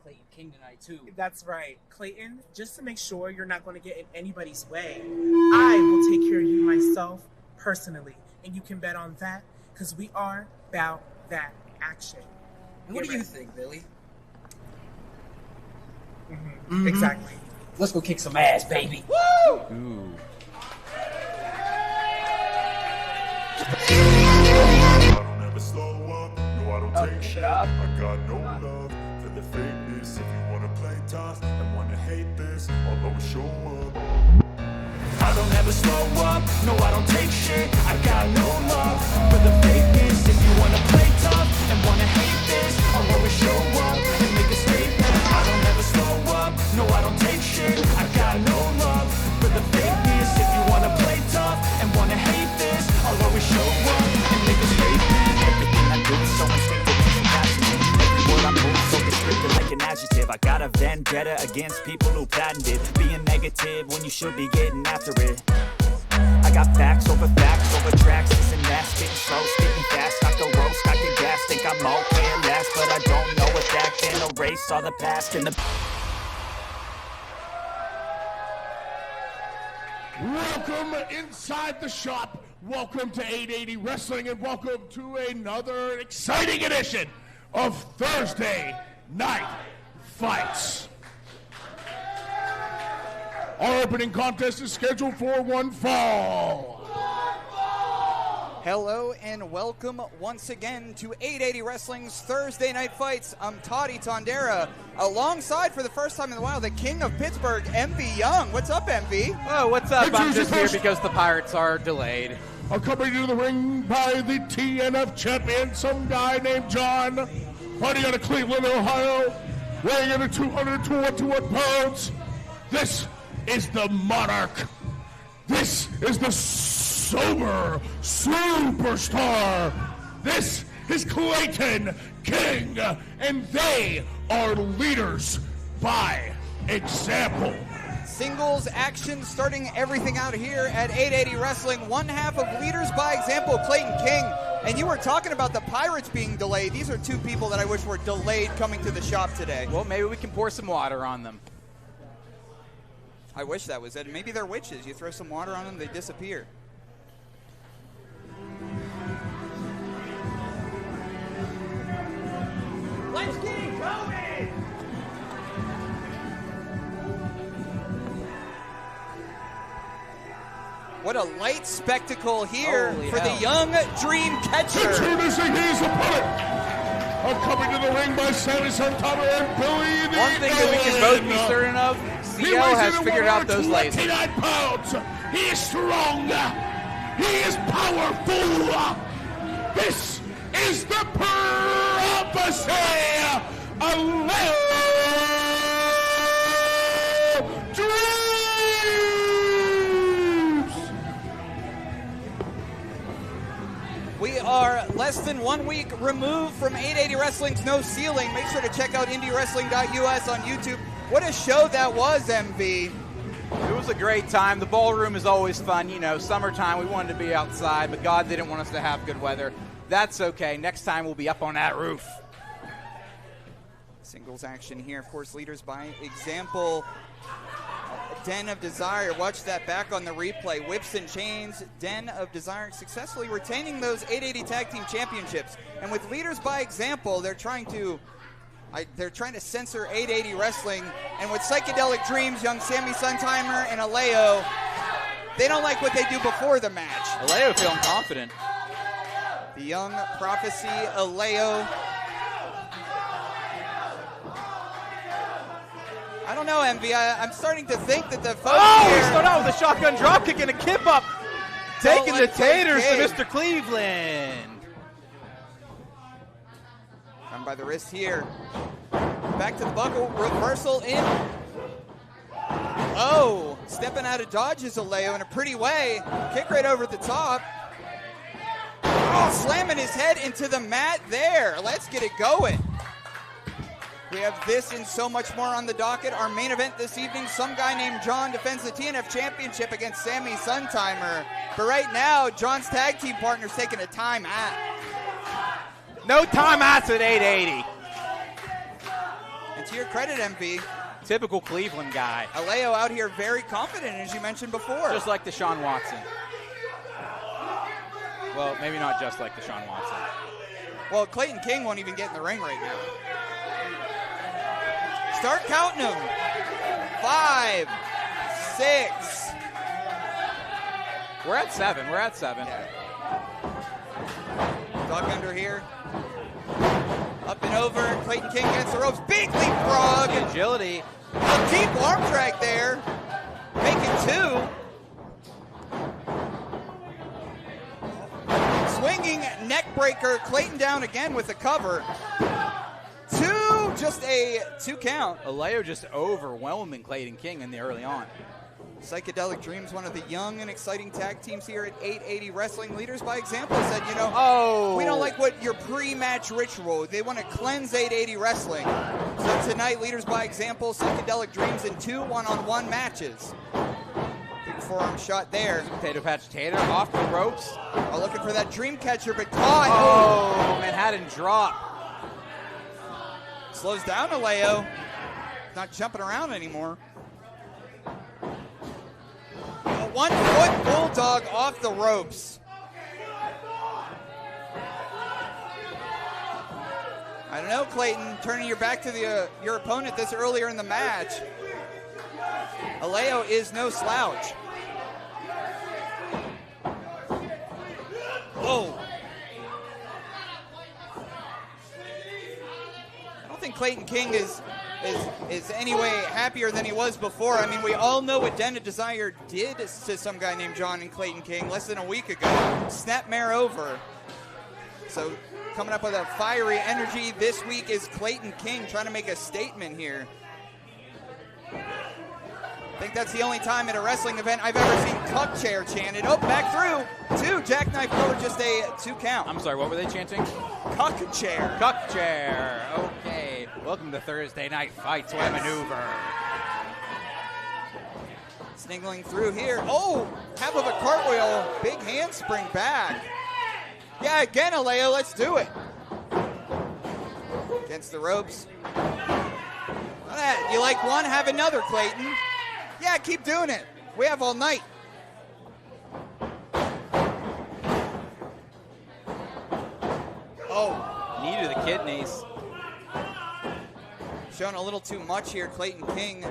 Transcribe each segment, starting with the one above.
Clayton King tonight, too. That's right. Clayton, just to make sure you're not going to get in anybody's way, I will take care of you myself personally. And you can bet on that, because we are about that action. And what do you think, Billy? Exactly. Let's go kick some ass, baby. Woo! Ooh. Shut up. I got no love for the fakeness. If you wanna play tough and wanna hate this, I'll always show up. I don't ever slow up, no I don't take shit. I got no love for the fakeness. If you wanna play tough and wanna hate this, I'll always show up and make a statement. I don't ever slow up, no I don't take shit. I got no love for the fakeness. If you wanna play tough and wanna hate this, I'll always show up and make a statement. Everything I do is so instinctive. Like an adjective, I got a vendetta against people who patented being negative when you should be getting after it. I got facts over tracks, this and that, spitting slow, spitting fast, I can roast, I can gas, think I'm okay at last, but I don't know if that can erase all the past and the... Welcome inside the shop, welcome to 880 Wrestling, and welcome to another exciting edition of Thursday Night Fights. Our opening contest is scheduled for one fall. Hello and welcome once again to 880 Wrestling's Thursday Night Fights. I'm Toddy Tondera, alongside for the first time in a while the king of Pittsburgh, MV Young. What's up, MV? Oh, what's up? I'm just here because the Pirates are delayed. Accompanied to the ring by the TNF champion, some guy named John, fighting out of Cleveland, Ohio, weighing in at 221 pounds. This is the Monarch. This is the sober superstar. This is Clayton King, and they are leaders by example. Singles action starting everything out here at 880 Wrestling. One half of Leaders by Example, Clayton King. And you were talking about the Pirates being delayed. These are two people that I wish were delayed coming to the shop today. Well, maybe we can pour some water on them. I wish that was it. Maybe they're witches. You throw some water on them, they disappear. Let's get it going! What a light spectacle here Holy for hell. the young dream catcher. Introducing his opponent, coming to the ring by Sammy, Suntheimer, and Billy the One thing that we can both be certain of, CL has figured out those lasers. 29 pounds. He is strong. He is powerful. This is the prophecy. Alleo dreams. We are less than 1 week removed from 880 Wrestling's No Ceiling. Make sure to check out IndyWrestling.us on YouTube. What a show that was, MV. It was a great time. The ballroom is always fun. You know, summertime, we wanted to be outside, but God didn't want us to have good weather. That's okay. Next time we'll be up on that roof. Singles action here, of course, Leaders by Example. Den of Desire, watch that back on the replay. Whips and Chains, Den of Desire successfully retaining those 880 Tag Team Championships. And with Leaders by Example, they're trying to censor 880 Wrestling. And with Psychedelic Dreams, young Sammy Suntheimer and Alleo, they don't like what they do before the match. Alleo feeling confident. The young prophecy, Alleo. I don't know, MV. I'm starting to think that the folks He here... started out with a shotgun dropkick and a kip up. Taking the like taters to Clayton. Mr. Cleveland. Come by the wrist here. Back to the buckle. Reversal in. Oh, stepping out of dodge is Alleo in a pretty way. Kick right over the top. Oh, slamming his head into the mat there. Let's get it going. We have this and so much more on the docket. Our main event this evening, some guy named John defends the TNF Championship against Sammy Suntheimer. But right now, John's tag team partner's taking a time out. No timeouts at 880. And to your credit, MV, Typical Cleveland guy. Alleo out here very confident, as you mentioned before. Just like Deshaun Watson. Well, maybe not just like Deshaun Watson. Well, Clayton King won't even get in the ring right now. Start counting them. 5, 6. We're at 7. We're at 7. Yeah. Duck under here. Up and over. Clayton King gets the ropes. Big leapfrog. The agility. A deep arm drag there. Making 2. Swinging neck breaker. Clayton down again with the cover. 2. Just a 2 count. Alleo just overwhelming Clayton King in the early on. Psychedelic Dreams, one of the young and exciting tag teams here at 880 Wrestling. Leaders by Example said, we don't like what your pre-match ritual. They want to cleanse 880 Wrestling. So tonight, Leaders by Example, Psychedelic Dreams in 2 one-on-one matches. Big forearm shot there. Potato Patch Tater off the ropes. Looking for that dream catcher, but caught. Oh, Manhattan drop. Slows down Alleo. Not jumping around anymore. 1-foot bulldog off the ropes. I don't know, Clayton, turning your back to your opponent this earlier in the match. Alleo is no slouch. Whoa. I don't think Clayton King is any way happier than he was before. I mean, we all know what Den of Desire did to some guy named John and Clayton King less than a week ago. Snapmare over. So coming up with a fiery energy this week is Clayton King trying to make a statement here. I think that's the only time at a wrestling event I've ever seen cuck chair chanted. Oh, back through. 2, jackknife forward, just a 2 count. I'm sorry, what were they chanting? Cuck chair. Cuck chair. Okay. Welcome to Thursday Night Fights. What a maneuver. Sningling through here. Oh, half of a cartwheel. Big handspring back. Yeah, again, Alleo, let's do it. Against the ropes. You like one, have another, Clayton. Yeah, keep doing it. We have all night. Oh. Knee to the kidneys. Showing a little too much here. Clayton King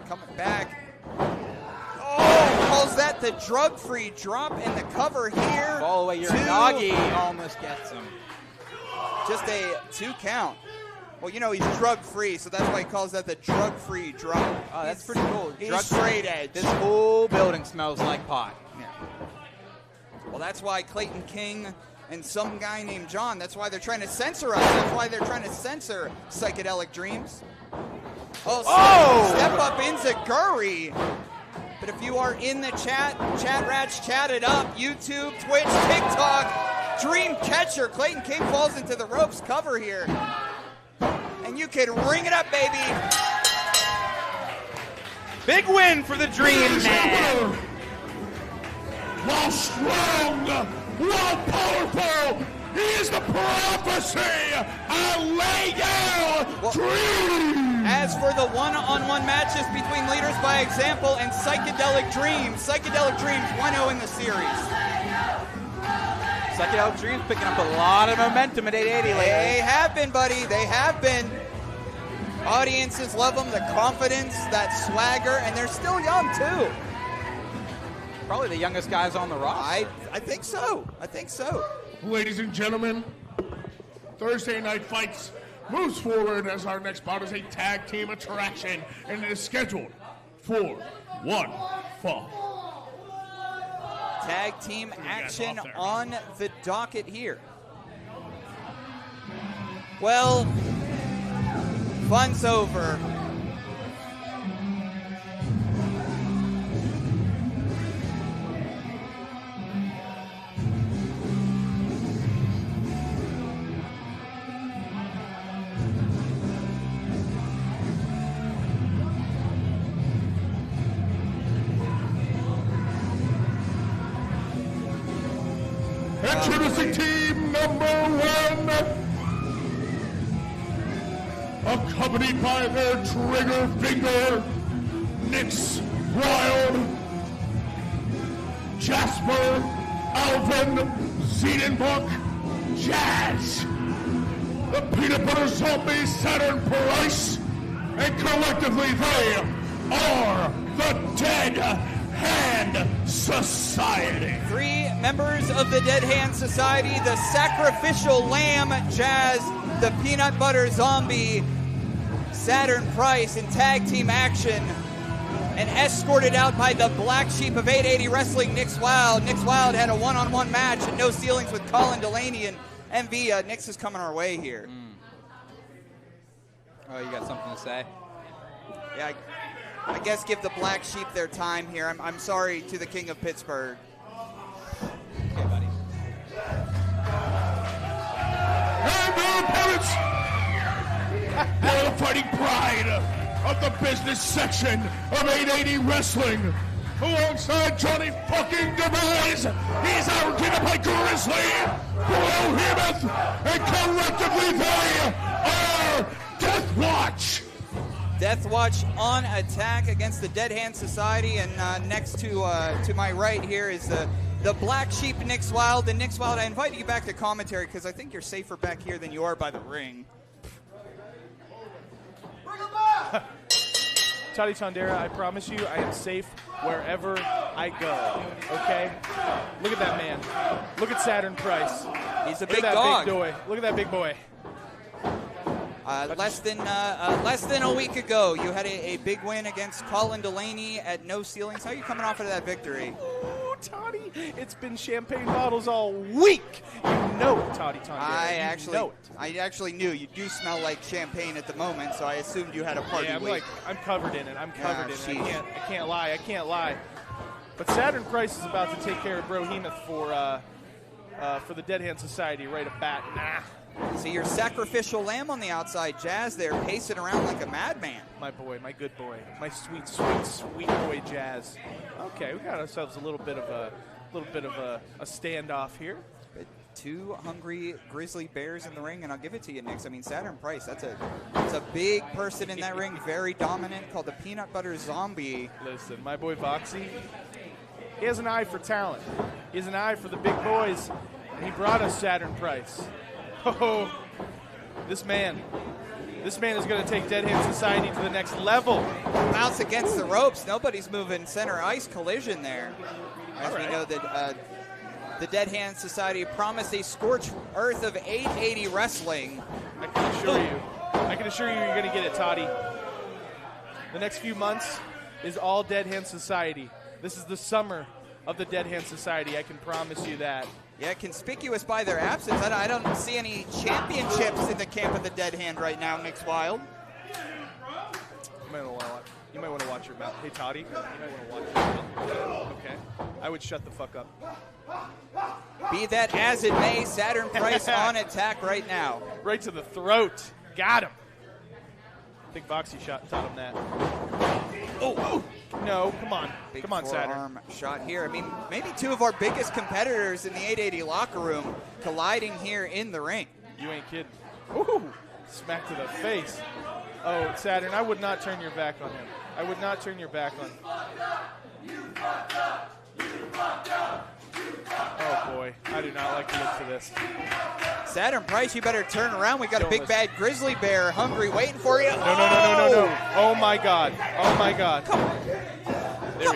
coming back. Oh, calls that the drug-free drop in the cover here. Fall away your noggy almost gets him. Just a 2 count. Well, he's drug-free, so that's why he calls that the drug-free drop. Oh, that's pretty cool. He's straight edge. This whole building smells like pot. Yeah. Well, that's why Clayton King and some guy named John, that's why they're trying to censor us. That's why they're trying to censor Psychedelic Dreams. Oh! Step up Enziguri. But if you are in the chat rats, chat it up. YouTube, Twitch, TikTok, Dream Catcher. Clayton King falls into the ropes cover here. And you can ring it up, baby. Big win for the Dream Man. While strong, while powerful, he is the prophecy. Alleo Dream. As for the one-on-one matches between Leaders by Example and Psychedelic Dreams, Psychedelic Dreams 1-0 in the series. Psychedelic Dreams picking up a lot of momentum at 880 lately. They have been, buddy. They have been. Audiences love them, the confidence, that swagger, and they're still young, too. Probably the youngest guys on the roster. I think so. Ladies and gentlemen, Thursday Night Fights moves forward as our next bout is a tag team attraction, and it is scheduled for 1 fall. Tag team action on the docket here. Well, fun's over. Introducing team number 1. accompanied by their trigger finger, Nix, Wilde, Jasper, Alvin, Zedenbrook, Jazz, the Peanut Butter Zombie, Saturn, Pryce, and collectively they are the Dead Hand Society. 3 members of the Dead Hand Society, the Sacrificial Lamb, Jazz, the Peanut Butter Zombie, Saturn, Pryce in tag team action, and escorted out by the Black Sheep of 880 Wrestling, Nix Wilde. Nix Wilde had a one-on-one match and no ceilings with Colin Delaney and MV. Nix is coming our way here. Oh, you got something to say? Yeah, I guess give the Black Sheep their time here. I'm sorry to the King of Pittsburgh. Okay, buddy. And their opponents, they're the fighting pride of the business section of 880 Wrestling. Alongside Johnny fucking Demise, he's outgeared by Grizzly, Brohemoth, and collectively they are Death Watch. Death Watch on attack against the Dead Hand Society, and next to my right here is the Black Sheep, Nix Wilde. And Nix Wilde, I invited you back to commentary because I think you're safer back here than you are by the ring. Toddy Tondera, I promise you, I am safe wherever I go, okay? Look at that man. Look at Saturn Pryce. He's a Look big at that dog. big boy. Look at that big boy. Less than a week ago, you had a big win against Colin Delaney at No Ceilings. How are you coming off of that victory? Ooh, Toddy, it's been champagne bottles all week. You know it, Toddy Tondera. I actually knew. You do smell like champagne at the moment, so I assumed you had a party Yeah, week. I'm covered in it. I'm covered in it. sheesh. I can't lie. But Saturn Pryce is about to take care of Brohemoth for the Dead Hand Society right at bat. See your Sacrificial Lamb on the outside, Jazz there, pacing around like a madman. My boy, my good boy, my sweet, sweet, sweet boy, Jazz. Okay, we got ourselves a little bit of a standoff here. But 2 hungry grizzly bears in the ring, and I'll give it to you, Nix. I mean, Saturn Pryce, that's a big person in that ring, very dominant, called the Peanut Butter Zombie. Listen, my boy Voxy, he has an eye for talent. He has an eye for the big boys, and he brought us Saturn Pryce. Oh, this man is going to take Dead Hand Society to the next level. Bounce against the ropes. Nobody's moving. Center ice collision there. As we know that the Dead Hand Society promised a scorched earth of 880 Wrestling. I can assure you you're going to get it, Toddy. The next few months is all Dead Hand Society. This is the summer of the Dead Hand Society. I can promise you that. Yeah, conspicuous by their absence. I don't see any championships in the camp of the Dead Hand right now, Nix Wilde. You might want to watch your mouth. Hey, Toddy, you might want to watch your mouth. Okay. I would shut the fuck up. Be that as it may, Saturn Pryce on attack right now. Right to the throat. Got him. I think Voxy taught him that. Oh, no, come on. Big Come on, Saturn. forearm shot here. I mean, maybe 2 of our biggest competitors in the 880 locker room colliding here in the ring. You ain't kidding. Ooh, smack to the face. Oh, Saturn, I would not turn your back on him. I would not turn your back on him. Oh, boy. I do not like the look of this. Saturn Pryce, you better turn around. We got a big bad grizzly bear hungry waiting for you. No. Oh, my God. Oh, my God. Come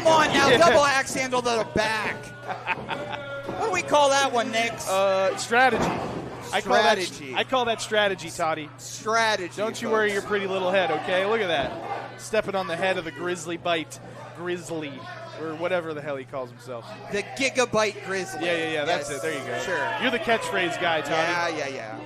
on now. Double axe handle to the back. What do we call that one, Nix? Strategy. Strategy. I call that strategy, Toddy. Strategy. Don't you worry your pretty little head, okay? Look at that. Stepping on the head of the grizzly bite. Grizzly. Or whatever the hell he calls himself. The Gigabyte Grizzly. Yeah, that's it. There you go. Sure. You're the catchphrase guy, Toddy. Yeah.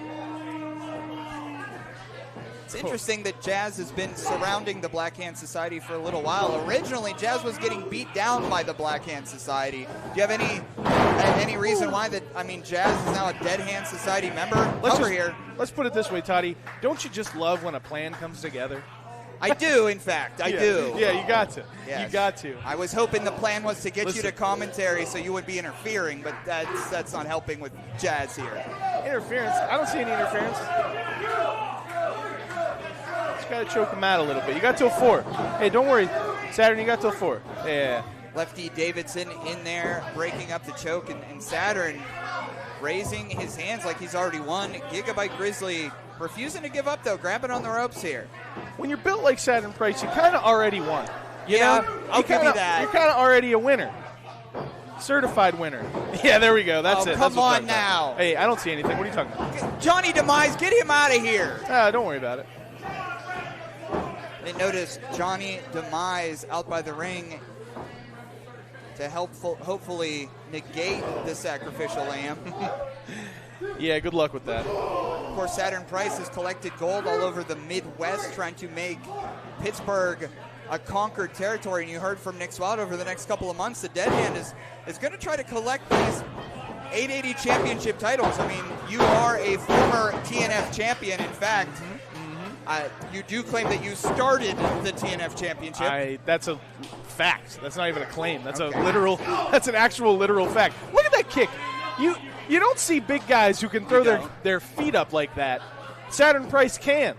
It's interesting that Jazz has been surrounding the Black Hand Society for a little while. Originally, Jazz was getting beat down by the Black Hand Society. Do you have any reason why that? I mean, Jazz is now a Dead Hand Society member. Let's put it this way, Toddy. Don't you just love when a plan comes together? I do, in fact. I do. Yeah, you got to. Yes. You got to. I was hoping the plan was to get you to commentary so you would be interfering, but that's not helping with Jazz here. Interference? I don't see any interference. got to choke him out a little bit. You got till 4. Hey, don't worry. Saturn, you got till 4. Yeah. Lefty Davidson in there, breaking up the choke, and Saturn raising his hands like he's already won. Gigabyte Grizzly refusing to give up, though, grabbing on the ropes here. When you're built like Saturn Pryce, you kind of already won. You Yeah, know? I'll give you that. You're kind of already a winner. Certified winner. Yeah, there we go. That's it. Come That's what on now. Hey, I don't see anything. What are you talking about? Johnny Demise, get him out of here. Don't worry about it. They notice Johnny Demise out by the ring to help hopefully negate the sacrificial lamb. Yeah, good luck with that. Of course, Saturn Pryce has collected gold all over the Midwest, trying to make Pittsburgh a conquered territory. And you heard from Nick Wilde over the next couple of months, the Dead Hand is going to try to collect these 880 championship titles. I mean, you are a former TNF champion. In fact, you do claim that you started the TNF championship. That's a fact. That's not even a claim. That's that's an actual literal fact. Look at that kick. You don't see big guys who can throw their feet up like that. Saturn Pryce can.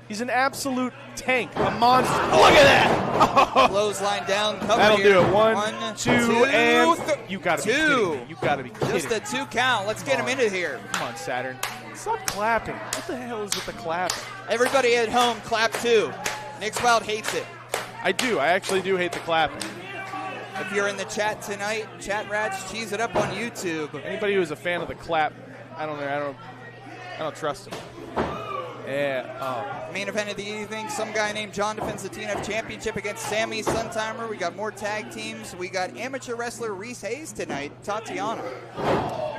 He's an absolute tank, a monster. Look at that! Clothesline down, cover. That'll here. do it. One, two, and you gotta be kidding me. You gotta be kidding me. Just a 2 count. Let's get him into here. Come on, Saturn. Stop clapping. What the hell is with the clapping? Everybody at home, clap too. Nick Wilde hates it. I do. I actually do hate the clapping. If you're in the chat tonight, chat rats, cheese it up on YouTube. Anybody who's a fan of the clap, I don't trust him. Yeah. Main event of the evening, some guy named John defends the TNF Championship against Sammy Suntheimer. We got more tag teams. We got amateur wrestler Reese Hayes tonight, Tatiana.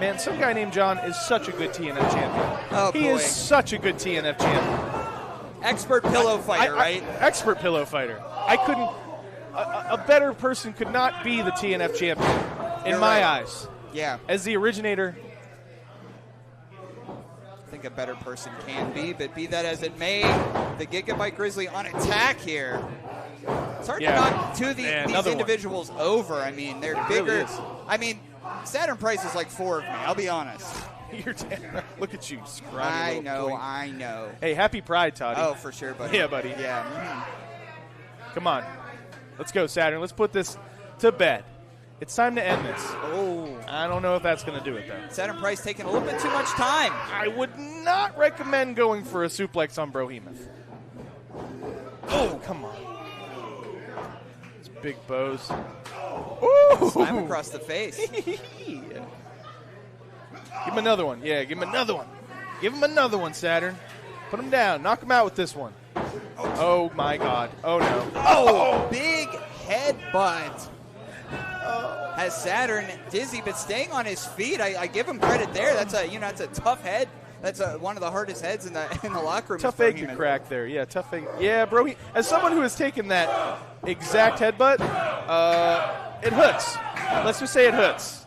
Man, some guy named John is such a good TNF champion. Oh, he boy. is such a good TNF champion. Expert pillow fighter, right? Expert pillow fighter. I couldn't. A better person could not be the TNF champion in my eyes. Yeah. As the originator. I think a better person can be, but be that as it may, the Gigabyte Grizzly on attack here. It's hard to knock these individuals over. I mean, they're bigger. Really is. I mean, Saturn Pryce is like 4 of me, I'll be honest. Look at you, scrawny I little boy. I know. Hey, happy Pride, Toddy. Oh, for sure, buddy. Yeah, buddy. Yeah. Come on. Let's go, Saturn. Let's put this to bed. It's time to end this. Oh. I don't know if that's going to do it, though. Saturn Pryce taking a little bit too much time. I would not recommend going for a suplex on Brohemoth. Oh, come on. It's big bows. Ooh. Slam across the face. Give him another one. Yeah, give him another one. Give him another one, Saturn. Put him down. Knock him out with this one. Oh, my God. Oh, no. Oh, big headbutt. Has Saturn dizzy, but staying on his feet. I give him credit there. That's a tough head. That's one of the hardest heads in the locker room. Tough egg to crack there. Yeah, tough egg. Yeah, bro. As someone who has taken that exact headbutt, it hurts. Let's just say it hurts.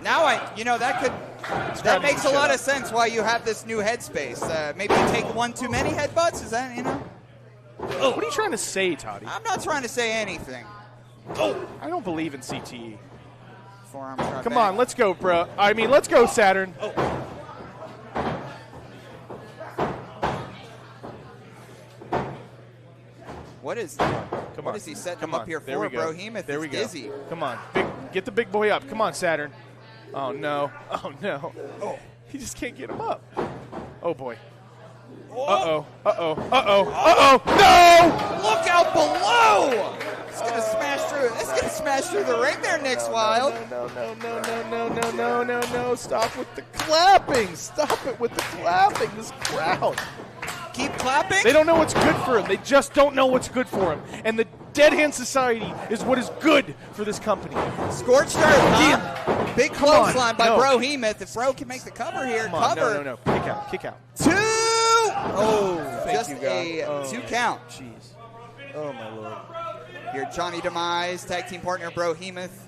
Now that makes a lot of sense why you have this new headspace. Maybe you take one too many headbutts. Is that Oh, what are you trying to say, Toddy? I'm not trying to say anything. Oh, I don't believe in CTE. Forearm drop Come back. on, let's go, bro. Let's go, Saturn. Oh. What is he setting him up here for? Brohemoth there we is go. dizzy. Come on. Get the big boy up. Come on, Saturn. Oh, no. Oh, no. Oh, he just can't get him up. Oh, boy. Uh-oh. Uh-oh. Uh-oh. Uh-oh. No! Look out below! It's going to smash through. It's going to smash through the ring there, Nick Wilde. No. Stop with the clapping. Stop it with the clapping. This crowd. Keep clapping? They don't know what's good for him. They just don't know what's good for him. And the Dead Hand Society is what is good for this company. Scorched earth, huh? Big clothesline by Brohemoth. If Bro can make the cover here, cover. No. Kick out. 2! Oh, just a 2 count. Jeez. Oh, my Lord. Your Johnny Demise, tag team partner Brohemoth.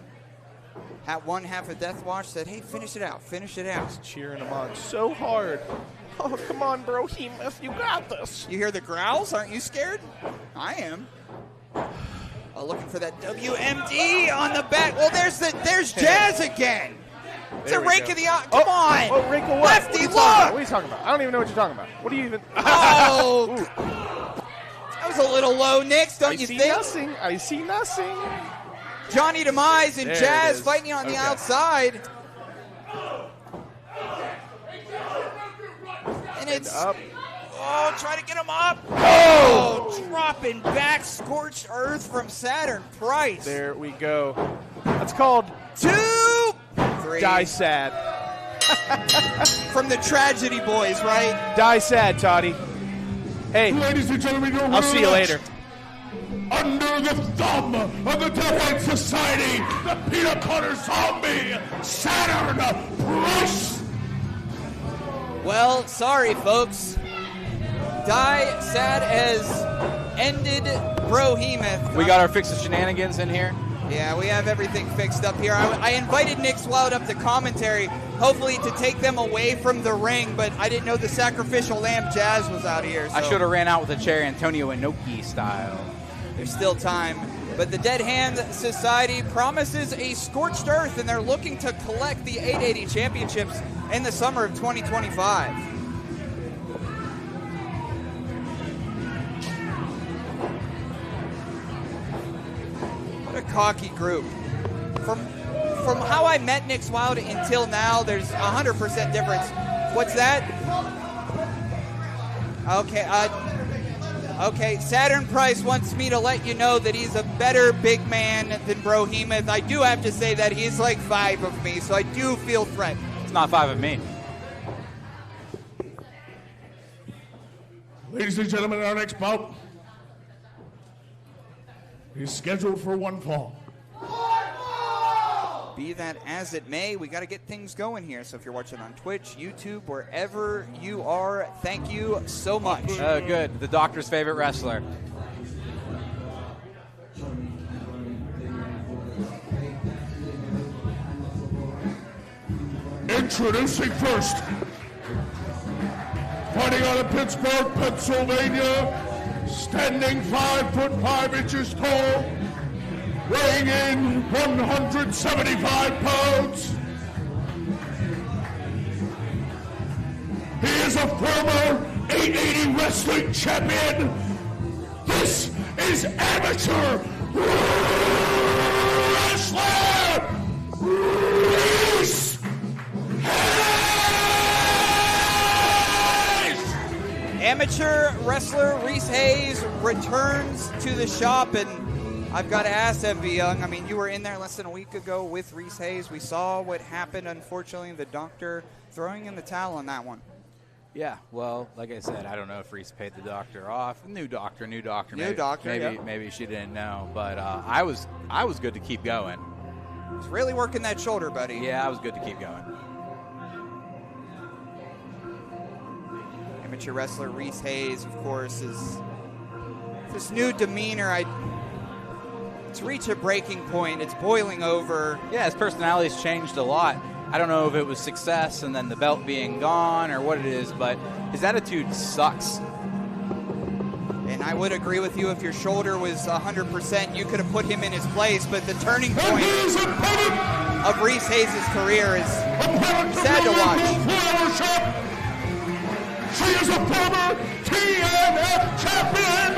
One half of Death Watch said, hey, finish it out. Just cheering him on so hard. Oh, come on, Brohemoth. You got this. You hear the growls? Aren't you scared? I am. Looking for that WMD on the back. Well, there's Jazz again. It's a rake of the eye. Come on. Oh, rake of what? Lefty, look. What are you talking about? I don't even know what you're talking about. What do you even... Oh. was a little low, Nix, don't you think? I see nothing. Johnny Demise and There it Jazz is. fighting on the Okay. outside. And it's... Up. Oh, try to get him up. Oh, dropping back, scorched earth from Saturn Pryce. There we go. That's called 2, 3. Die Sad. From the Tragedy Boys, right? Die Sad, Toddy. Hey, Ladies and gentlemen, your I'll see you later. Under the thumb of the Deadhead Society, the peanut butter zombie, Saturn Pryce. Well, sorry, folks. Die Sad has ended Brohemoth. We got our fix of shenanigans in here. Yeah, we have everything fixed up here. I invited Nick Wilde up to commentary, hopefully to take them away from the ring, but I didn't know the sacrificial lamb Jazz was out here. So I should have ran out with a chair Antonio Inoki style. there's still time. But the Dead Hand Society promises a scorched earth, and they're looking to collect the 880 championships in the summer of 2025. Cocky group. From how I met Nick Wilde until now, there's 100% difference. What's that? Okay, Saturn Pryce wants me to let you know that he's a better big man than Brohemoth. I do have to say that he's like 5 of me, so I do feel threatened. It's not 5 of me. Ladies and gentlemen, our next bout is scheduled for one fall. Be that as it may, we got to get things going here. So if you're watching on Twitch, YouTube, wherever you are, thank you so much. Good. The doctor's favorite wrestler. Introducing first, fighting out of Pittsburgh, Pennsylvania, standing 5'5" tall, weighing in 175 pounds. He is a former 880 wrestling champion. This is amateur wrestler Reese. Amateur wrestler Reese Hayes returns to the shop, and I've got to ask Envy Young, I mean, you were in there less than a week ago with Reese Hayes. We saw what happened, unfortunately, the doctor throwing in the towel on that one. Yeah, well, like I said, I don't know if Reese paid the doctor off. New doctor. New maybe, doctor, maybe, yeah. maybe she didn't know, but I was good to keep going. He's really working that shoulder, buddy. Yeah, I was good to keep going. Amateur wrestler Reese Hayes, of course, is this new demeanor. It's reached a breaking point. It's boiling over. Yeah, his personality's changed a lot. I don't know if it was success and then the belt being gone or what it is, but his attitude sucks. And I would agree with you, if your shoulder was 100%, you could have put him in his place, but the turning point of Reese Hayes' career is sad to watch. She is a former TNF champion.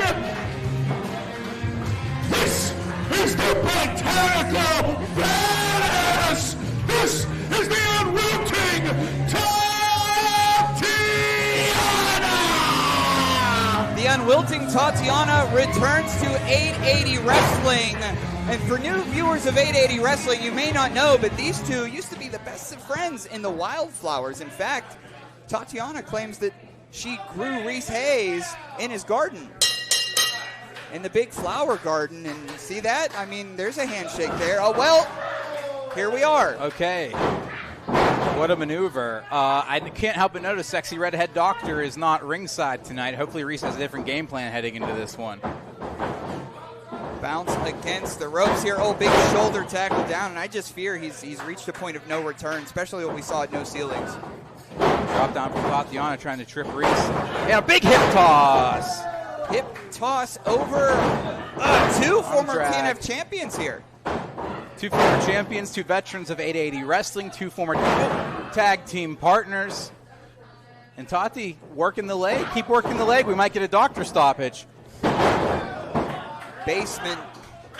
This is the Botanical Badass. This is the unwilting Tatiana. The unwilting Tatiana returns to 880 Wrestling. And for new viewers of 880 Wrestling, you may not know, but these two used to be the best of friends in the Wildflowers. In fact, Tatiana claims that she grew Reese Hayes in his garden, in the big flower garden. And see that? I mean, there's a handshake there. Oh, well, here we are. Okay. What a maneuver. I can't help but notice Sexy Redhead Doctor is not ringside tonight. Hopefully Reese has a different game plan heading into this one. Bounce against the ropes here. Oh, big shoulder tackle down, and I just fear he's reached a point of no return, especially what we saw at No Ceilings. Drop down from Tatiana trying to trip Reese. And a big hip toss. Hip toss over two former TNF champions here. 2 former champions, 2 veterans of 880 Wrestling, 2 former tag team partners. And Tati working the leg. Keep working the leg. We might get a doctor stoppage. basement,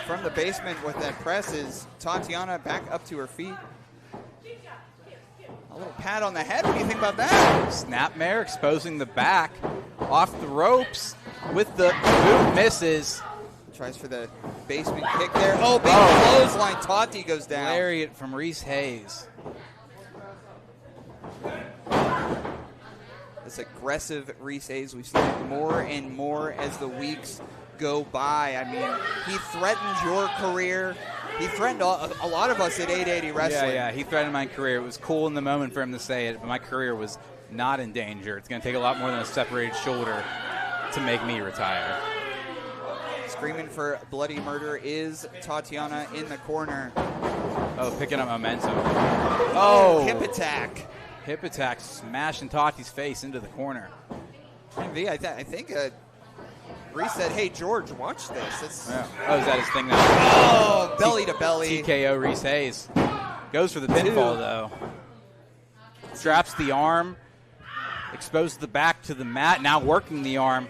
from the basement with that press is Tatiana back up to her feet. A little pat on the head. What do you think about that? Snapmare exposing the back off the ropes with the boot, misses. Tries for the basement kick there. Oh, big clothesline. Tati goes down. Lariat from Reese Hayes. This aggressive Reese Hayes, we've seen it more and more as the weeks go by. I mean, he threatened your career. He threatened a lot of us at 880 Wrestling. Yeah, he threatened my career. It was cool in the moment for him to say it, but my career was not in danger. It's going to take a lot more than a separated shoulder to make me retire. Screaming for bloody murder is Tatiana in the corner. Oh, picking up momentum. Oh, hip attack. Hip attack smashing Tati's face into the corner. MV, I think Reese said, "Hey, George, watch this." Yeah. Oh, is that his thing now? Oh, belly to belly. TKO Reese Hayes. Goes for the pinfall, though. Straps the arm. Exposes the back to the mat. Now working the arm.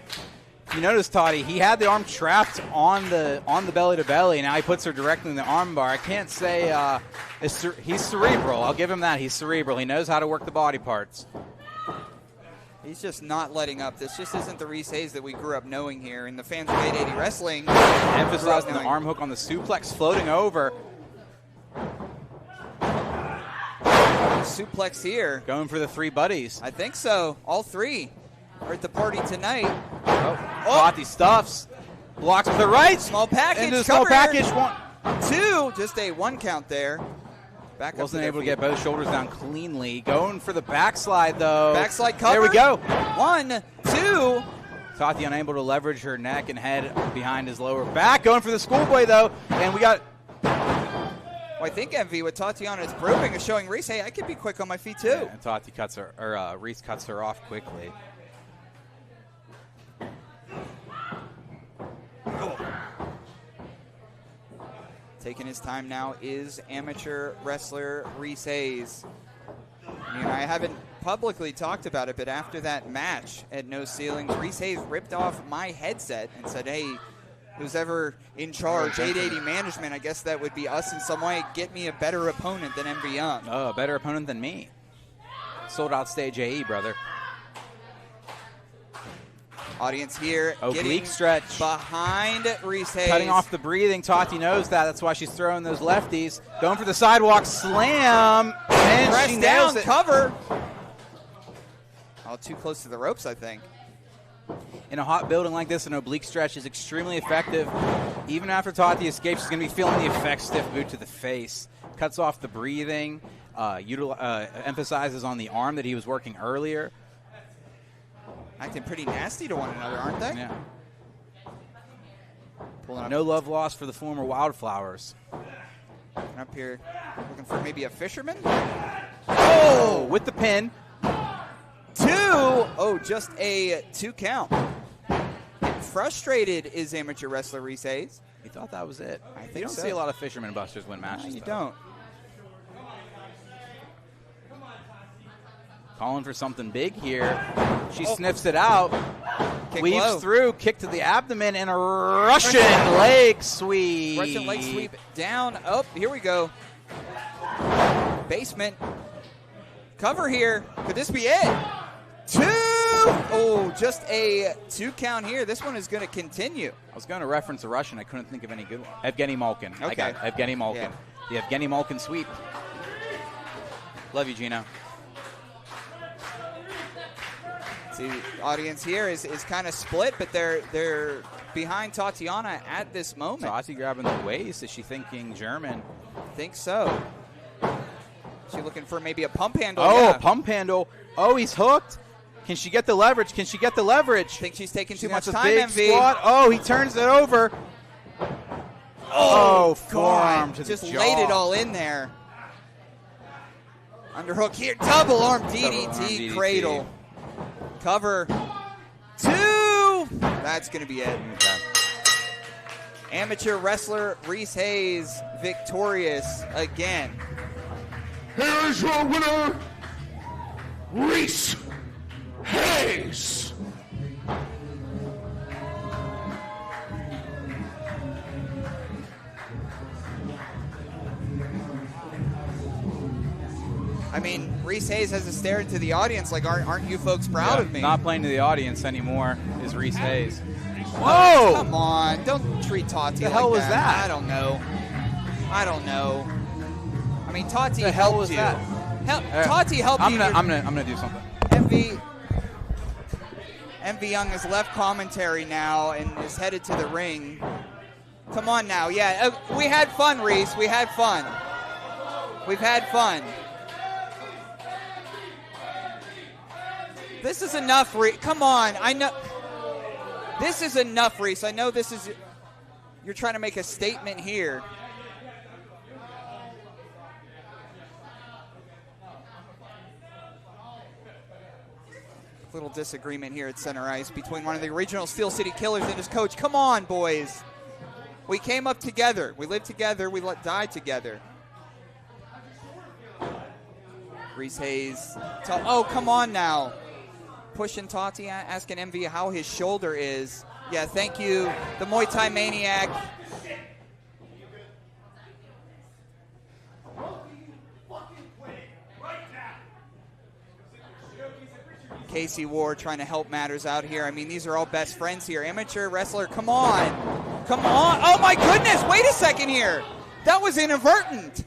You notice, Tati, he had the arm trapped on the belly to belly. Now he puts her directly in the arm bar. I can't say he's cerebral. I'll give him that. He's cerebral. He knows how to work the body parts. He's just not letting up. This just isn't the Reese Hayes that we grew up knowing here. And the fans of 880 Wrestling emphasizing the arm hook on the suplex, floating over. Suplex here. Going for the three buddies. I think so. All three are at the party tonight. Tati stuffs. Blocks with the right. Small package. Into the small package. 1, 2. Just a 1 count there. Back Wasn't able to get both shoulders down cleanly. Going for the backslide, though. Backslide cover. There we go. 1, 2. Tati unable to leverage her neck and head behind his lower back. Going for the schoolboy, though. And we got... Well, I think MV, what Tatiana is proving is showing Reese, hey, I can be quick on my feet, too. Yeah, and Tati cuts her, or Reese cuts her off quickly. Taking his time now is amateur wrestler Reese Hayes. I mean, I haven't publicly talked about it, but after that match at No Ceilings, Reese Hayes ripped off my headset and said, hey, who's ever in charge, 880 management, I guess that would be us in some way, get me a better opponent than MV Young. Oh, a better opponent than me. Sold out stage AE, brother. Audience here oblique stretch behind Reese Hayes. Cutting off the breathing. Tati knows that. That's why she's throwing those lefties. Going for the sidewalk slam. And press she down, nails it. Cover. Oh, too close to the ropes, I think. In a hot building like this, an oblique stretch is extremely effective. Even after Tati escapes, she's going to be feeling the effect. Stiff boot to the face. Cuts off the breathing. Emphasizes on the arm that he was working earlier. Acting pretty nasty to one another, aren't they? Yeah. Pulling up. No love lost for the former Wildflowers. Pulling up here, looking for maybe a fisherman. Oh, with the pin. 2. Oh, just a 2 count. Frustrated is amateur wrestler Reese Hayes. He thought that was it. I think you don't so. see a lot of fisherman busters win matches. No, you though. don't. Calling for something big here. She sniffs it out. Kick Weaves low. through, kick to the abdomen, and a Russian leg sweep. Russian leg sweep down. Oh, here we go. Basement. Cover here. Could this be it? 2. Oh, just a 2 count here. This one is going to continue. I was going to reference a Russian. I couldn't think of any good one. Evgeny Malkin. Okay. I got Evgeny Malkin. Yeah. The Evgeny Malkin sweep. Love you, Gino. See, the audience here is kind of split, but they're behind Tatiana at this moment. Tati grabbing the waist. Is she thinking German? I think so. She looking for maybe a pump handle. Oh, yeah. a pump handle. Oh, he's hooked. Can she get the leverage? Can she get the leverage? I think she's taking too That's much a time, big MV. squat. Oh, he turns it over. Oh, forearm God. to the Just jaw. laid it all in there. Underhook here. Double arm DDT cradle. Cover. 2. That's going to be it. Okay. Amateur wrestler Reese Hayes victorious again. Here is your winner, Reese Hayes. I mean, Reese Hayes has to stare into the audience like, aren't you folks proud of me? Not playing to the audience anymore is Reese Hayes. Whoa! Come on, don't treat Tati The hell like was that? I don't know. I mean, Tati The hell helped was you. that? Tati helped you. I'm gonna do something. MV Young has left commentary now and is headed to the ring. Come on now, yeah. We had fun, Reese. We had fun. We've had fun. This is enough, Reese. Come on, I know. This is enough, Reese. I know this is. You're trying to make a statement here. Little disagreement here at center ice between one of the original Steel City Killers and his coach. Come on, boys. We came up together. We lived together. We die together. Reese Hayes. Oh, come on now. Pushing Tati, asking MV how his shoulder is. Yeah, thank you. The Muay Thai Maniac. Casey Ward trying to help matters out here. I mean, these are all best friends here. Amateur wrestler, come on. Come on. Oh, my goodness. Wait a second here. That was inadvertent.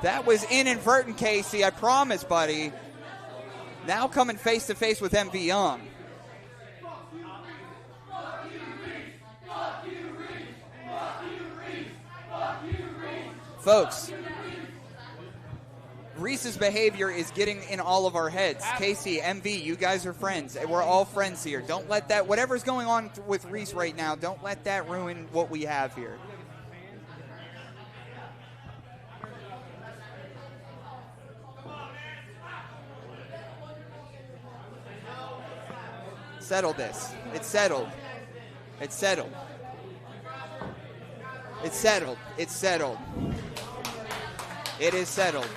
That was inadvertent, Casey. I promise, buddy. Now coming face-to-face with MV Young. Folks, Reese's behavior is getting in all of our heads. Casey, MV, you guys are friends. We're all friends here. Don't let that, whatever's going on with Reese right now, don't let that ruin what we have here. Settle this. It's settled. It's settled. It's settled. It's settled. It is settled.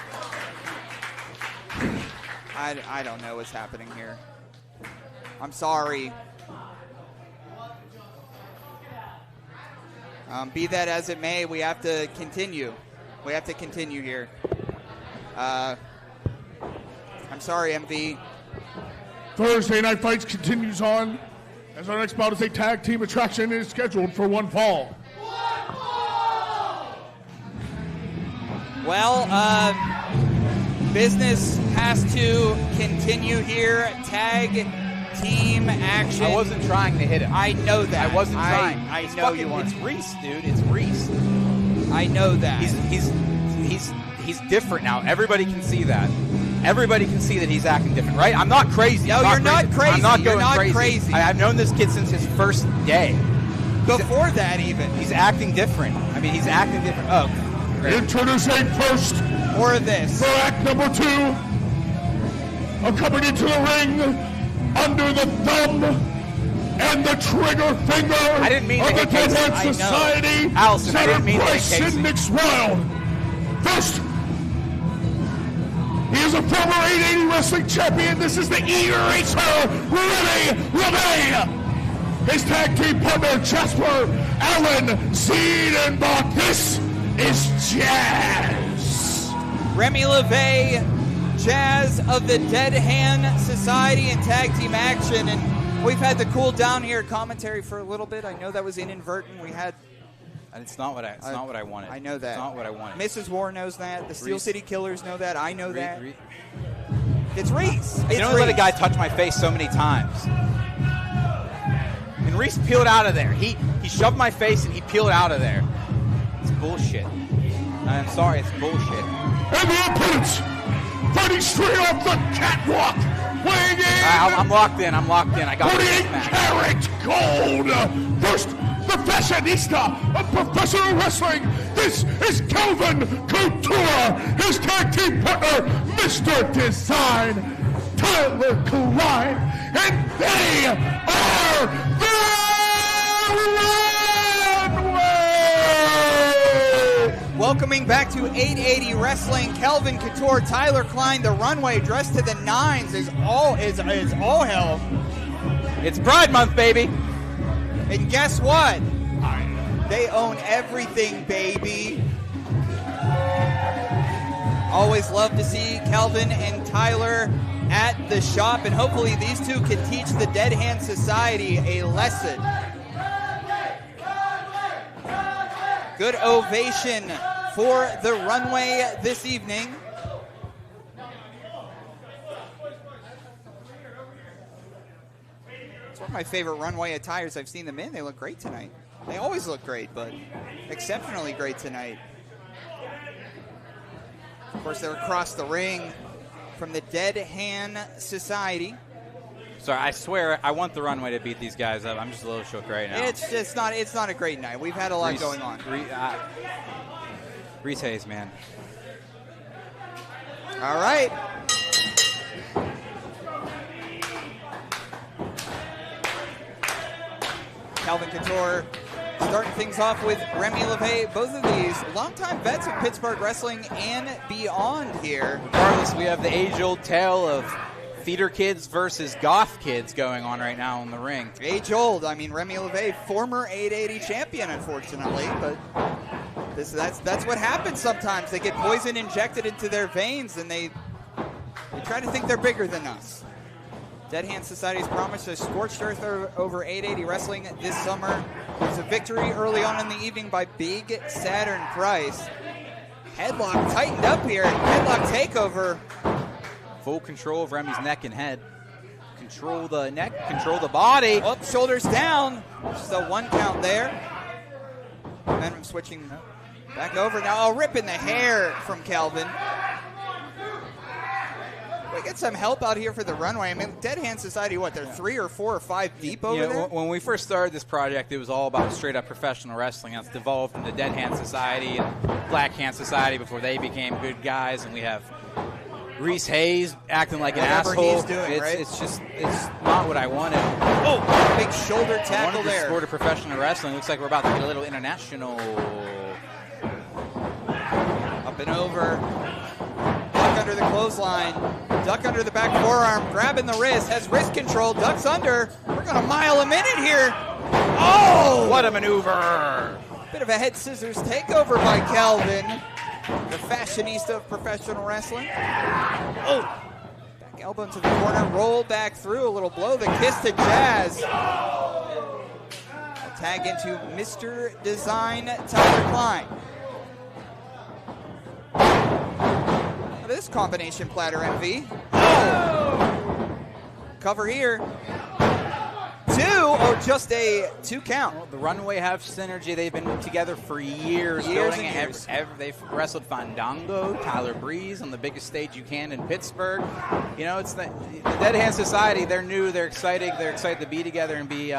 I don't know what's happening here. I'm sorry. Be that as it may, we have to continue. We have to continue here. I'm sorry, MV. Thursday Night Fights continues on as our next bout is a tag team attraction and is scheduled for one fall. Well, business has to continue here. Tag team action. I wasn't trying to hit him. I know that. I wasn't trying. I know you weren't. It's Reese, dude. It's Reese. I know that. He's different now. Everybody can see that. Everybody can see that he's acting different, right? I'm not crazy. No, you're not crazy. I'm not You're going not crazy. crazy. I've known this kid since his first day. Before that, even. He's acting different. I mean, he's acting different. Oh, great. Introducing first More of this. for act number 2, accompanied to the ring under the thumb and the trigger finger I didn't mean to of the hit Casey. Deadhead I know. Society, Allison, I didn't mean to hit Pryce Casey. and Nick's Wilde. First, he is a former 880 wrestling champion. This is the eraser, Remy, LaVey. His tag team partner, Jasper Allen Siedenbach. This is Jazz. Remy LaVey, Jazz of the Dead Hand Society and tag team action. And we've had to cool down here commentary for a little bit. I know that was inadvertent. We had... It's not what I wanted. I know that. It's not what I wanted. Mrs. War knows that. The Steel Reese. City Killers know that. I know that. Reese. It's Reese. I It's don't let a Reese. guy touch my face so many times. And Reese peeled out of there. He shoved my face and he peeled out of there. It's bullshit. I'm sorry, it's bullshit. And the opponents, fighting straight off the catwalk, weighing in I'm locked in. I got 48 this match. karat gold. First, the fashionista of professional wrestling. This is Kelvin Couture. His tag team partner, Mr. Design, Tyler Klein. And they are the Runway. Welcoming back to 880 Wrestling, Kelvin Couture, Tyler Klein, the Runway, dressed to the nines is all hell. It's Pride Month, baby. And guess what? They own everything, baby. Always love to see Calvin and Tyler at the shop, and hopefully these two can teach the Dead Hand Society a lesson. Good ovation for the Runway this evening. It's one of my favorite Runway attires I've seen them in. They look great tonight. They always look great, but exceptionally great tonight. Of course, they're across the ring from the Dead Hand Society. Sorry, I swear I want the Runway to beat these guys up. I'm just a little shook right now. It's not a great night. We've had a lot going on. Reese Hayes, man. All right. Calvin Couture starting things off with Remy LaVey. Both of these longtime vets of Pittsburgh wrestling and beyond here. Regardless, we have the age-old tale of theater kids versus goth kids going on right now in the ring. Age-old. I mean, Remy LaVey, former 880 champion, unfortunately, but that's what happens sometimes. They get poison injected into their veins, and they try to think they're bigger than us. Dead Hand Society's promised a scorched earth over 880 wrestling this summer. It was a victory early on in the evening by Big Saturn Pryce. Headlock tightened up here. Headlock takeover. Full control of Remy's neck and head. Control the neck, control the body. Up, shoulders down. Just a 1 count there. Momentum switching back over. Now a rip in the hair from Calvin. We get some help out here for the Runway. I mean, Dead Hand Society, what, they're 3 or 4 or 5 deep over there? When we first started this project, it was all about straight-up professional wrestling. That's devolved into Dead Hand Society and Black Hand Society before they became good guys. And we have Reese Hayes acting like an asshole. He's doing, right? It's not what I wanted. Oh, big shoulder tackle I wanted there. the sport of professional wrestling. Looks like we're about to get a little international. Up and over. Duck under the clothesline. Duck under the back forearm. Grabbing the wrist. Has wrist control. Ducks under. We're going to mile a minute here. Oh! What a maneuver. Bit of a head scissors takeover by Calvin, the fashionista of professional wrestling. Oh! Back elbow to the corner. Roll back through. A little blow. The kiss to Jazz. Tag into Mr. Design, Tyler Klein. This combination platter, MV. Oh! Cover here. 2 or just a 2 count. Well, the Runway have synergy. They've been together for years. They've wrestled Fandango, Tyler Breeze on the biggest stage you can in Pittsburgh. You know, it's the Dead Hand Society. They're new. They're excited. They're excited to be together and be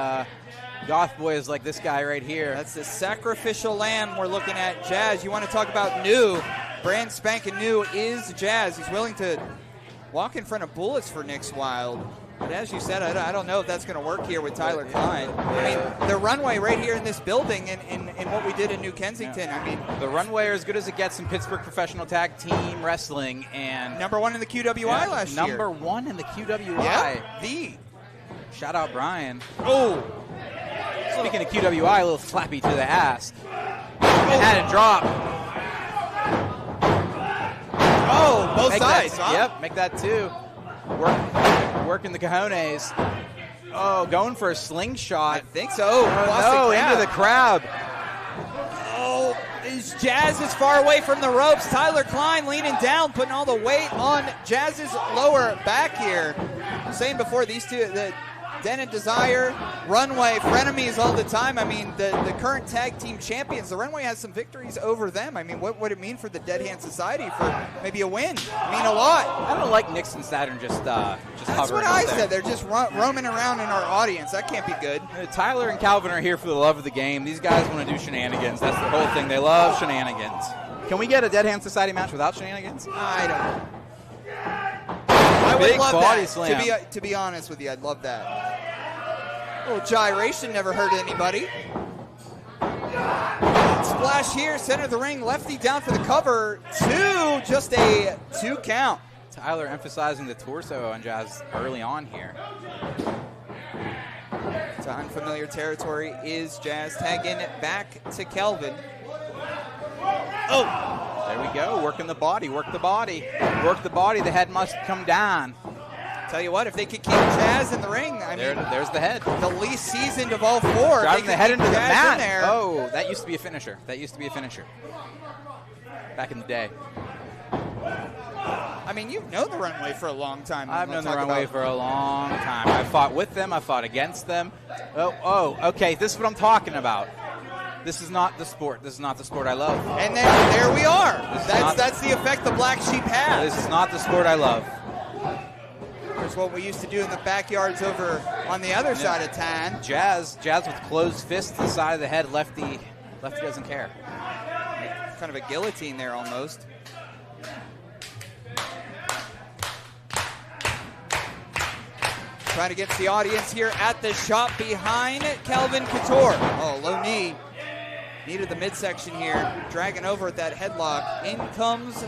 goth boys like this guy right here. That's the sacrificial lamb we're looking at. Jazz, you want to talk about new? Brand spanking new is Jazz. He's willing to walk in front of bullets for Nick's Wilde. But as you said, I don't know if that's going to work here with Tyler Klein. I mean, the Runway right here in this building and what we did in New Kensington. I mean, the Runway are as good as it gets in Pittsburgh professional tag team wrestling. And #1 in the QWI last year. #1 in the QWI. Yeah, Shout out Brian. Oh. Speaking of QWI, a little slappy to the ass. Had it drop. Oh, both sides. Huh? Yep, make that 2. Working the cojones. Oh, going for a slingshot. I think so. Into the crab. Oh, Jazz is far away from the ropes. Tyler Klein leaning down, putting all the weight on Jazz's lower back here. I'm saying before, these two, the Den and Desire, Runway, frenemies all the time. I mean, the current tag team champions, the Runway has some victories over them. I mean, what would it mean for the Dead Hand Society for maybe a win? I mean, a lot. I don't like Nix and Saturn just That's hovering what I there. said. They're just roaming around in our audience. That can't be good. Tyler and Calvin are here for the love of the game. These guys want to do shenanigans. That's the whole thing. They love shenanigans. Can we get a Dead Hand Society match without shenanigans? I don't know. I would love that. Slam. To be honest with you, I'd love that. A little gyration never hurt anybody. Splash here, center of the ring, lefty down for the cover. 2, just a 2 count. Tyler emphasizing the torso on Jazz early on here. To unfamiliar territory is Jazz tagging back to Kelvin. Oh! There we go. Working the body. Work the body. Work the body. The head must come down. Tell you what, if they could keep Jazz in the ring, There's the head. The least seasoned of all four. Driving the head into the mat. In there. Oh, that used to be a finisher. Back in the day. I mean, you've known the Runway for a long time. I've known the Runway for a long time. I fought with them. I fought against them. Okay. This is what I'm talking about. This is not the sport. This is not the sport I love. And there we are. That's the effect the Black Sheep has. This is not the sport I love. Here's what we used to do in the backyards over on the other side of town. Jazz with closed fists to the side of the head. Lefty doesn't care. Kind of a guillotine there almost. Trying to get the audience here at the shop behind Calvin Couture. Oh, low knee. Needed the midsection here. Dragging over at that headlock. In comes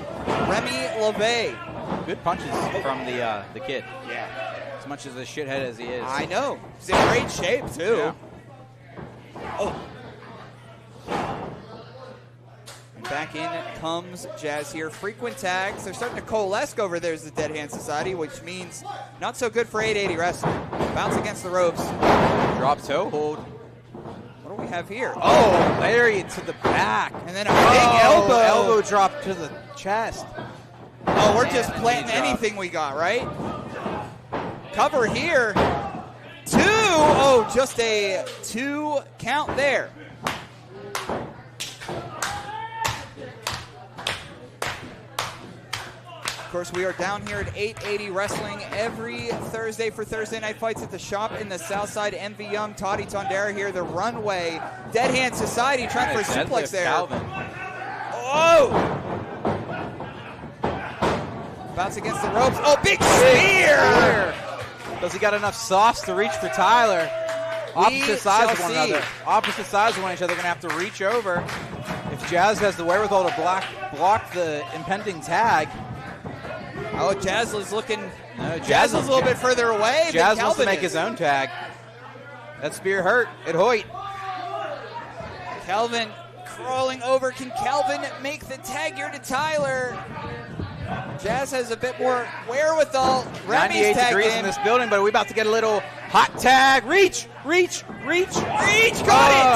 Remy LaVey. Good punches from the kid. Yeah. As much as a shithead as he is. I know. He's in great shape, too. Yeah. Oh. Back in comes Jazz here. Frequent tags. They're starting to coalesce over there as the Dead Hand Society, which means not so good for 880 wrestling. Bounce against the ropes. Drop toe hold. What do we have here? Oh, lariat to the back. And then a big elbow. Elbow drop to the chest. Oh, we're just planting anything we got, right? Cover here. 2. Oh, just a 2 count there. Of course, we are down here at 880 Wrestling every Thursday for Thursday Night Fights at the shop in the Southside. MV Young, Toddy Tondera here, the Runway. Dead Hand Society trying for a suplex there. Calvin. Oh! Bounce against the ropes. Oh, big spear! Does he got enough sauce to reach for Tyler? Opposite sides of one another. Opposite sides of one each other. Going to have to reach over. If Jazz has the wherewithal to block the impending tag. Oh, Jazz is looking. No, Jazz is a little bit further away. Jazz wants to make his own tag. That spear hurt. It Haught. Calvin crawling over. Can Calvin make the tag here to Tyler? Jazz has a bit more wherewithal. Remy's 98 degrees in this building, but are we about to get a little hot tag? Reach! Got it!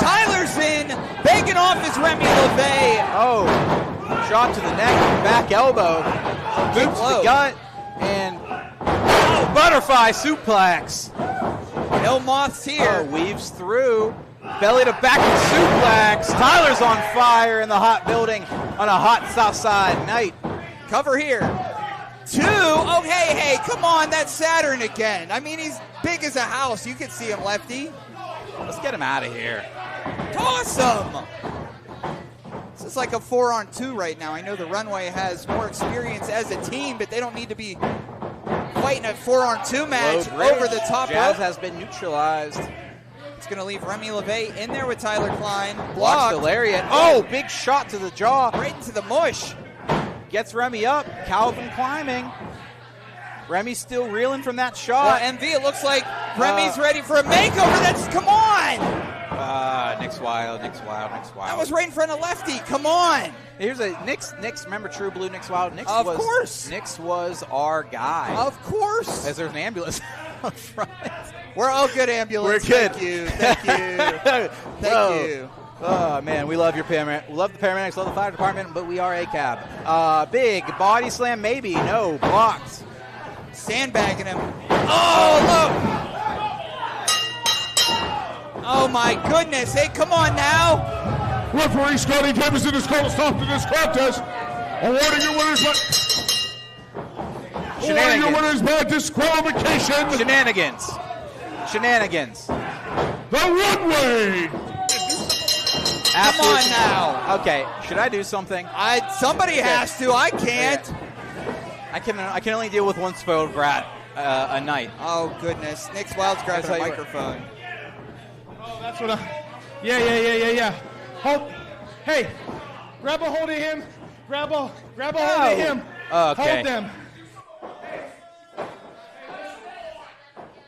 Tyler's in. Begging off is Remy LaVey. Oh, shot to the neck, back elbow. Boot to the gut, and butterfly suplex. No moths here. Weaves through. Belly to back suplex. Tyler's on fire in the hot building on a hot south side night. Cover here. 2. Oh, hey, come on. That's Saturn again. I mean, he's big as a house. You can see him, Lefty. Let's get him out of here. Toss him. This is like a 4-on-2 right now. I know the Runway has more experience as a team, but they don't need to be fighting a 4-on-2 match over the top Jazz rope. has been neutralized. It's going to leave Remy LaVey in there with Tyler Klein. Blocks the lariat. Oh, big shot to the jaw. Right into the mush. Gets Remy up. Calvin climbing. Remy's still reeling from that shot. Well, MV, it looks like Remy's ready for a makeover. Come on. Nick's wild. That was right in front of Lefty. Come on. Here's a Nick's. Remember True Blue? Nick's wild. Of course. Nick's was our guy. Of course. As there's an ambulance out front. We're all good, ambulance. We're good. Thank you. Oh man, we love your paramedics. We love the paramedics. Love the fire department, but we are a cab. Big body slam, maybe no blocked. Sandbagging him. Oh look. Oh my goodness. Hey, come on now. Referee Scotty Davidson is called to stop to this contest. Awarding your winners by disqualification. Shenanigans. The Runway. Come on now. Okay, should I do something? Somebody has to. I can't. I can only deal with one spoiled brat a night. Oh goodness. Nick's Wild's grabbing a microphone. Oh, that's what Yeah. Hold. Hey, grab a hold of him. Grab a hold of him. Okay. Hold them.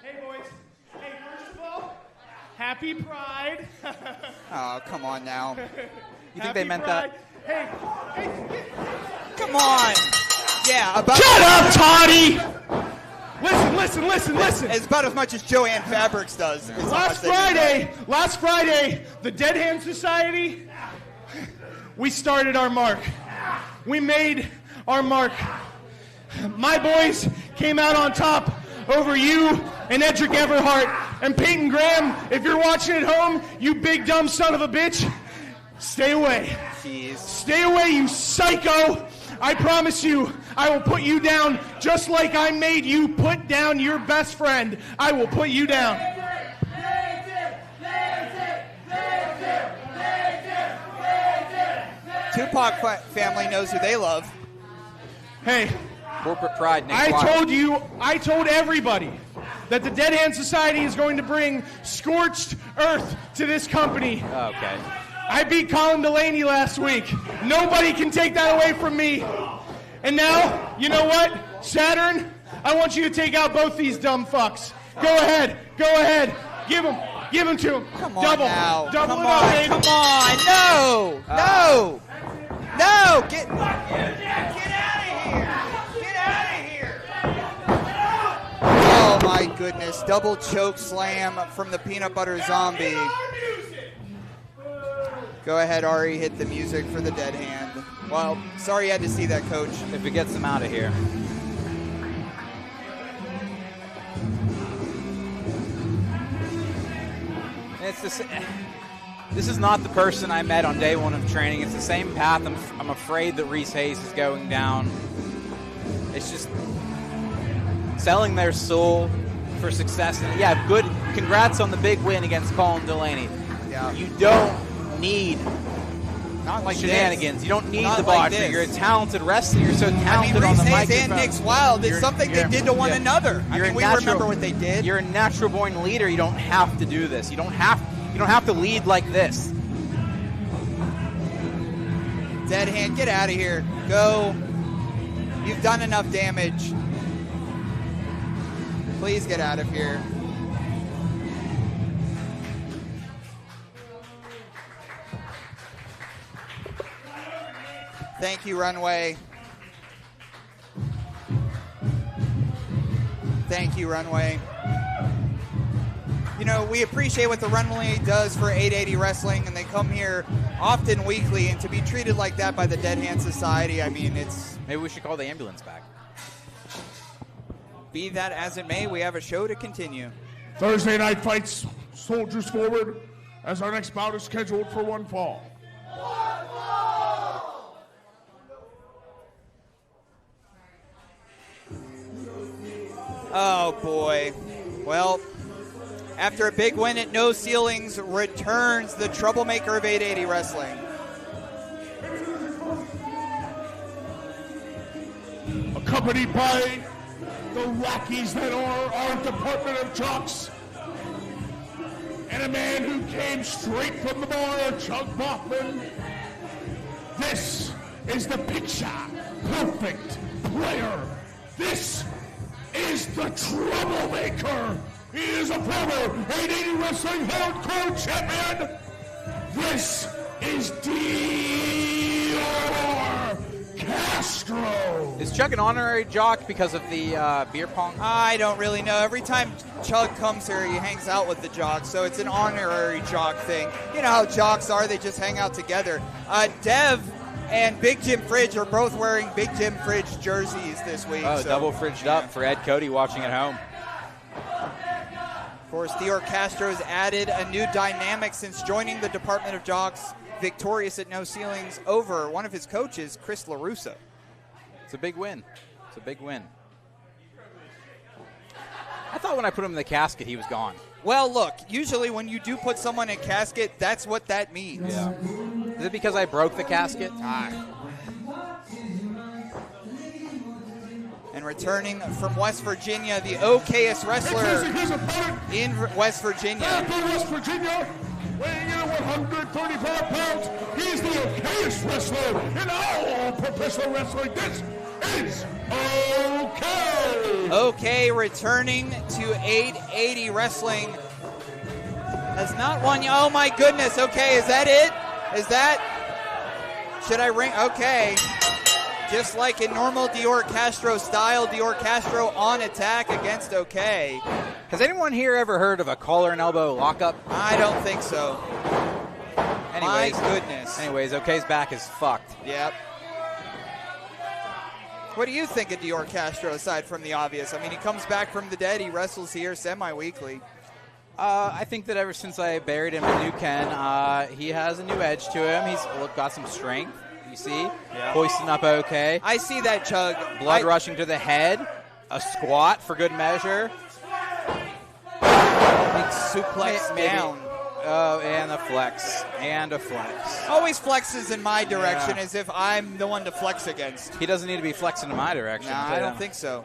Hey, boys. Hey, first of all, happy Pride. Oh, come on now. You think they meant that? Come on. Yeah, about. Shut up, Toddy! Listen. It's about as much as Joanne Fabrics does. Last Friday, the Dead Hand Society, we started our mark. We made our mark. My boys came out on top over you and Edric Everhart. And Peyton Graham, if you're watching at home, you big dumb son of a bitch, stay away. Jeez. Stay away, you psycho. I promise you, I will put you down just like I made you put down your best friend. I will put you down. Tupac family knows who they love. Hey, Corporate pride, Nick I Wilde. told everybody that the Dead Hand Society is going to bring scorched earth to this company. Okay. I beat Colin Delaney last week. Nobody can take that away from me. And now, you know what? Saturn, I want you to take out both these dumb fucks. Go ahead. Give them to him. Come on Double now. it Come up, on. baby. Come on. No. Get out of here. Oh my goodness. Double choke slam from the Peanut Butter Zombie. Go ahead, Ari, hit the music for the Dead Hand. Well, sorry you had to see that, Coach. If it gets them out of here. This is not the person I met on day one of training. It's the same path I'm afraid that Reese Hayes is going down. It's just selling their soul for success. And yeah, good. Congrats on the big win against Colin Delaney. Yeah. You don't need Not like shenanigans. This. You don't need Not the like botchery. this. You're a talented wrestler. You're so talented on the Reese Hayes microphone. and Nick's Wilde is something they did to one another. We remember what they did. You're a natural-born leader. You don't have to do this. You don't have to lead like this. Dead Hand, get out of here. Go. You've done enough damage. Please get out of here. Thank you, Runway. Thank you, Runway. You know, we appreciate what the Runway does for 880 Wrestling, and they come here often weekly, and to be treated like that by the Dead Hand Society, I mean, it's... Maybe we should call the ambulance back. Be that as it may, we have a show to continue. Thursday night fights, soldiers forward, as our next bout is scheduled for one fall. Oh, boy. Well, after a big win at No Ceilings, returns the troublemaker of 880 Wrestling. Accompanied by the lackeys that are our Department of Jocks, and a man who came straight from the bar, Chug Baughman. This is the picture perfect player. This is the troublemaker. He is a former 880 Wrestling Hardcore Champion. This is Dior Castro. Is Chug an honorary jock because of the beer pong? I don't really know. Every time Chug comes here, he hangs out with the Jocks, so it's an honorary Jock thing. You know how Jocks are, they just hang out together. Dev and Big Jim Fridge are both wearing Big Jim Fridge jerseys this week. Oh, so, double fridged up for Ed Cody watching at home. Of course, Dior Castro's added a new dynamic since joining the Department of Jocks, victorious at No Ceilings over one of his coaches, Chris LaRusso. It's a big win. It's a big win. I thought when I put him in the casket, he was gone. Well, look, usually when you do put someone in a casket, that's what that means. Yeah. Is it because I broke the casket? And returning from West Virginia, the okayest wrestler in West Virginia. From West Virginia, weighing in at 135 pounds, he's the okayest wrestler in all professional wrestling. This is OK. OK returning to 880 Wrestling. Has not won. Oh my goodness. Okay, is that it? Is that? Should I ring? Okay. Just like in normal Dior Castro style, Dior Castro on attack against OK. Has anyone here ever heard of a collar and elbow lockup? I don't think so. Anyways, My goodness. Anyways, OK's back is fucked. Yep. What do you think of Dior Castro aside from the obvious? I mean, he comes back from the dead. He wrestles here semi-weekly. I think that ever since I buried him in New Ken, he has a new edge to him. He's got some strength, you see. Yeah. Hoisting up OK. I see that, Chug. Blood rushing to the head. A squat for good measure. Big suplex down. Oh, and a flex. And a flex. Always flexes in my direction as if I'm the one to flex against. He doesn't need to be flexing in my direction. Nah, I don't think so.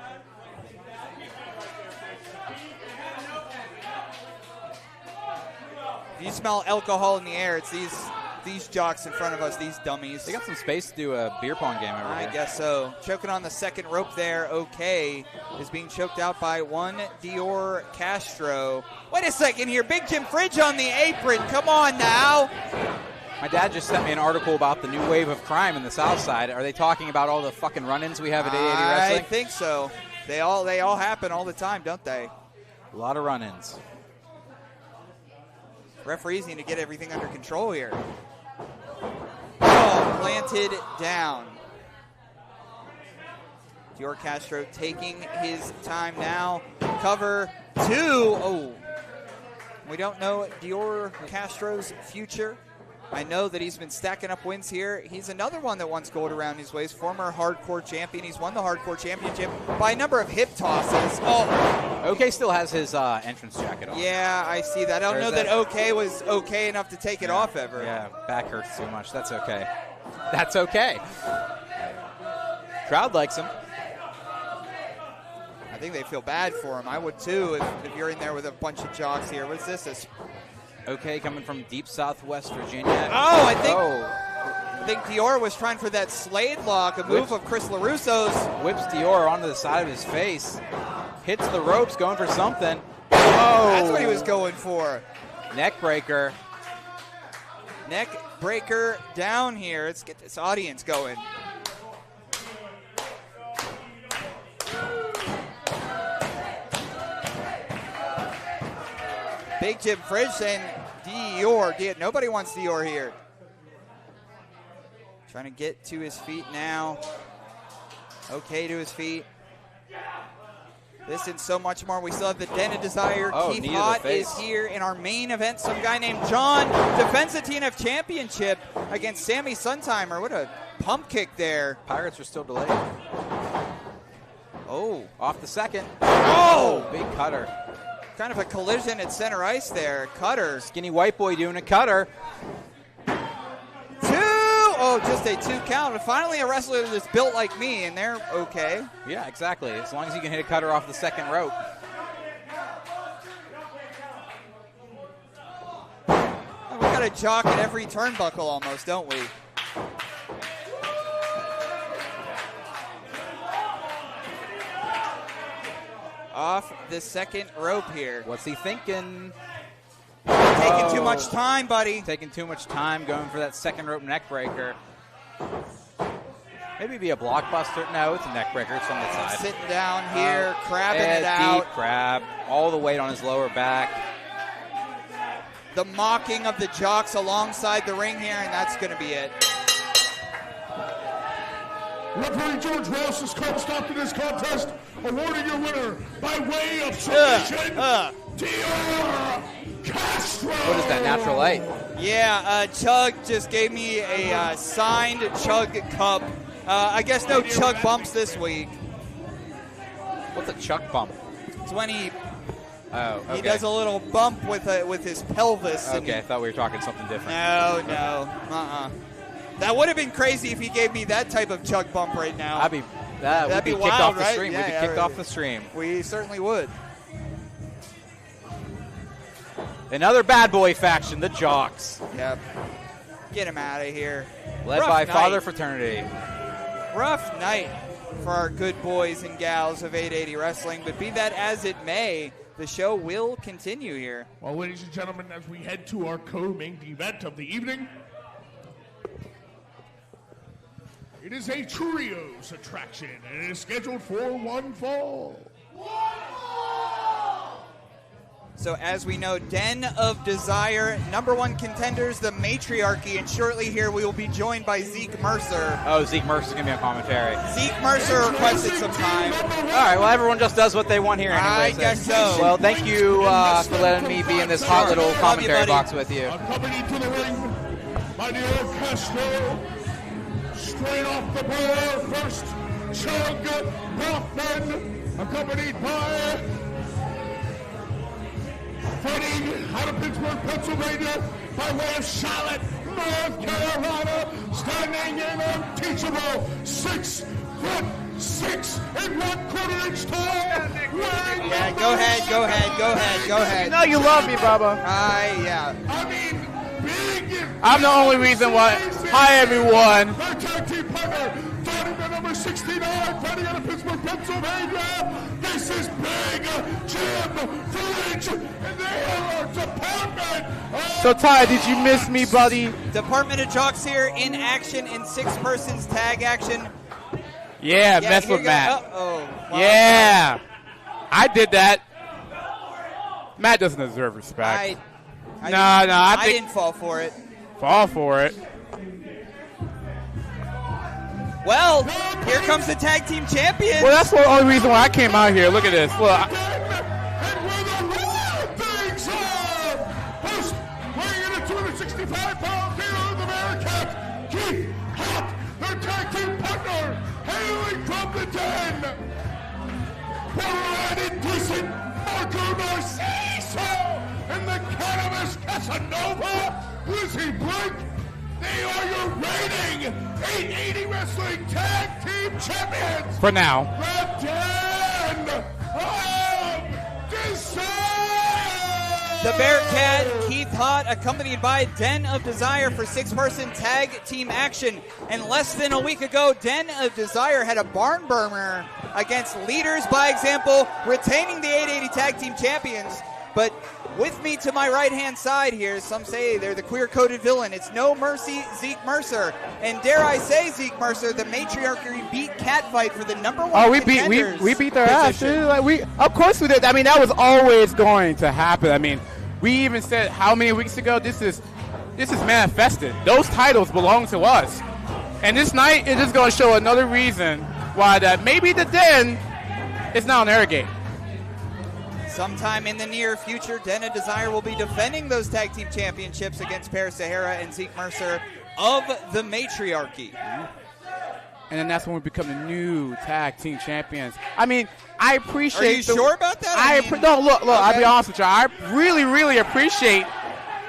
If you smell alcohol in the air, it's these jocks in front of us, these dummies. They got some space to do a beer pong game over here. I guess so. Choking on the second rope there, OK is being choked out by one Dior Castro. Wait a second here. Big Jim Fridge on the apron. Come on now. My dad just sent me an article about the new wave of crime in the South Side. Are they talking about all the fucking run-ins we have at 880 Wrestling? I think so. They all happen all the time, don't they? A lot of run-ins. Referees need to get everything under control here. Oh, planted down. Dior Castro taking his time now. Cover 2. Oh. We don't know Dior Castro's future. I know that he's been stacking up wins here. He's another one that wants gold around his waist. Former hardcore champion. He's won the hardcore championship by a number of hip tosses. Oh. OK still has his entrance jacket on. Yeah, I see that. I don't know that OK was OK enough to take it off ever. Yeah, back hurts too much. That's OK. That's OK. Crowd likes him. I think they feel bad for him. I would too if you're in there with a bunch of jocks here. What's this? OK coming from deep southwest Virginia. Oh, I think Dior was trying for that Slade lock, a move of Chris LaRusso's. Whips Dior onto the side of his face. Hits the ropes, going for something. Oh, that's what he was going for. Neck breaker. Neck breaker down here. Let's get this audience going. Big Jim Fridge saying Dior. Nobody wants Dior here. Trying to get to his feet now. OK to his feet. This and so much more. We still have the Den of Desire. Keith Haught is here in our main event. Some guy named John defends the TNF Championship against Sammy Suntheimer. What a pump kick there. Pirates are still delayed. Oh. Off the second. Oh! Big cutter. Kind of a collision at center ice there. Cutter. Skinny white boy doing a cutter. 2! Oh, just a 2 count. And finally a wrestler that's built like me, and they're okay. Yeah, exactly. As long as you can hit a cutter off the second rope. We got a jock at every turnbuckle almost, don't we? Off the second rope here. What's he thinking? Taking too much time, buddy. Taking too much time, going for that second rope neck breaker. Maybe be a blockbuster. No, it's a neck breaker. It's on the side. Sitting down here, crabbing it out. Deep crab. All the weight on his lower back. The mocking of the jocks alongside the ring here, and that's going to be it. Referee George Ross has come stopped in this contest, awarding your winner by way of submission, Dior Castro. What is that, natural light? Yeah, Chug just gave me a signed Chug cup. I guess no Chug bumps this week. What's a Chug bump? It's when he he does a little bump with his pelvis. Okay, I thought we were talking something different. No. That would have been crazy if he gave me that type of Chug bump right now. That'd be wild, kicked off the right? stream. Yeah, We'd be kicked off the stream. We certainly would. Another bad boy faction, the Jocks. Yep. Get him out of here. Led by Father Fraternity. Rough night for our good boys and gals of 880 Wrestling, but be that as it may, the show will continue here. Well, ladies and gentlemen, as we head to our co-main event of the evening, It is a trios attraction, and it is scheduled for one fall. So as we know, Den of Desire, #1 contenders, the Matriarchy, and shortly here we will be joined by Zeke Mercer. Oh, Zeke Mercer's going to be on commentary. Zeke Mercer requested some time. All right, well, everyone just does what they want here anyway. I guess so. Well, thank you for letting me be in this hot little commentary box with you. Accompanied to the ring by Dior Castro. Straight off the bar, first Chug Baughman, accompanied by fighting out of Pittsburgh, Pennsylvania, by way of Charlotte, North Carolina, standing in unteachable 6'6" and 1/4 inch tall. Yeah, go ahead. You know you love me, Bubba. Yeah. I mean, big. I'm the only reason why. Hi, everyone. Their tag team partner, fighting the number 69, fighting out of Pittsburgh, Pennsylvania. This is Big Jim Fridge, and they are Department. So, Ty, did you miss me, buddy? Department of Jocks here in action in 6 persons tag action. Yeah, mess with Matt. Wow. Yeah. I did that. Matt doesn't deserve respect. I didn't fall for it. Fall for it. Well, here comes the tag team champion. Well, that's the only reason why I came out here. Look at this. Look. And where the real things are, first weighing in at 265 pounds, hero of the Bearcat, Keith Haught, their tag team partner, hailing from the Den. Borderline indecent, Marco Narciso, and the Cannabis Casanova, Blizzy Blake. They are your reigning 880 Wrestling Tag Team Champions. For now. The Den of Desire. The Bearcat, Keith Haught, accompanied by Den of Desire for 6-person tag team action. And less than a week ago, Den of Desire had a barn burner against Leaders by Example, retaining the 880 Tag Team Champions. But with me to my right-hand side here, some say they're the queer-coded villain. It's No Mercy, Zeke Mercer. And dare I say, Zeke Mercer, the Matriarchy beat Catfight for the #1 we beat their ass, dude. Like, of course we did. I mean, that was always going to happen. I mean, we even said how many weeks ago, this is manifested. Those titles belong to us. And this night, it is going to show another reason why that maybe the Den is now an air game. Sometime in the near future, Den of Desire will be defending those tag team championships against Paris Sahara and Zeke Mercer of the Matriarchy. And then that's when we become the new tag team champions. I mean, I appreciate. Are you sure about that? Look. Okay. I'll be honest with you. I really, really appreciate.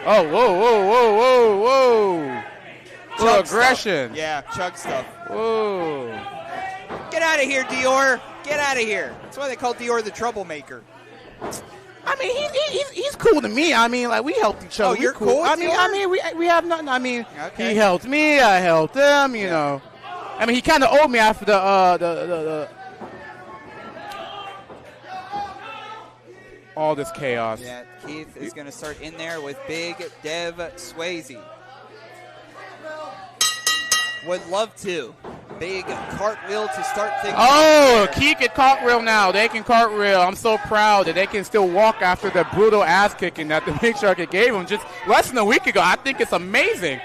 Oh, whoa! Little aggression. Stuff. Yeah, Chug stuff. Whoa! Get out of here, Dior. Get out of here. That's why they call Dior the troublemaker. I mean, he's cool to me. I mean, like, we helped each other. Oh, you're cool? I mean, we have nothing. I mean, He helped me. I helped him. You know. I mean, he kind of owed me after the all this chaos. Yeah, Keith is going to start in there with Big Dev Swayze. Would love to. Big cartwheel to start things. Oh, Keith can cartwheel now. They can cartwheel. I'm so proud that they can still walk after the brutal ass kicking that the Matriarchy gave them just less than a week ago. I think it's amazing.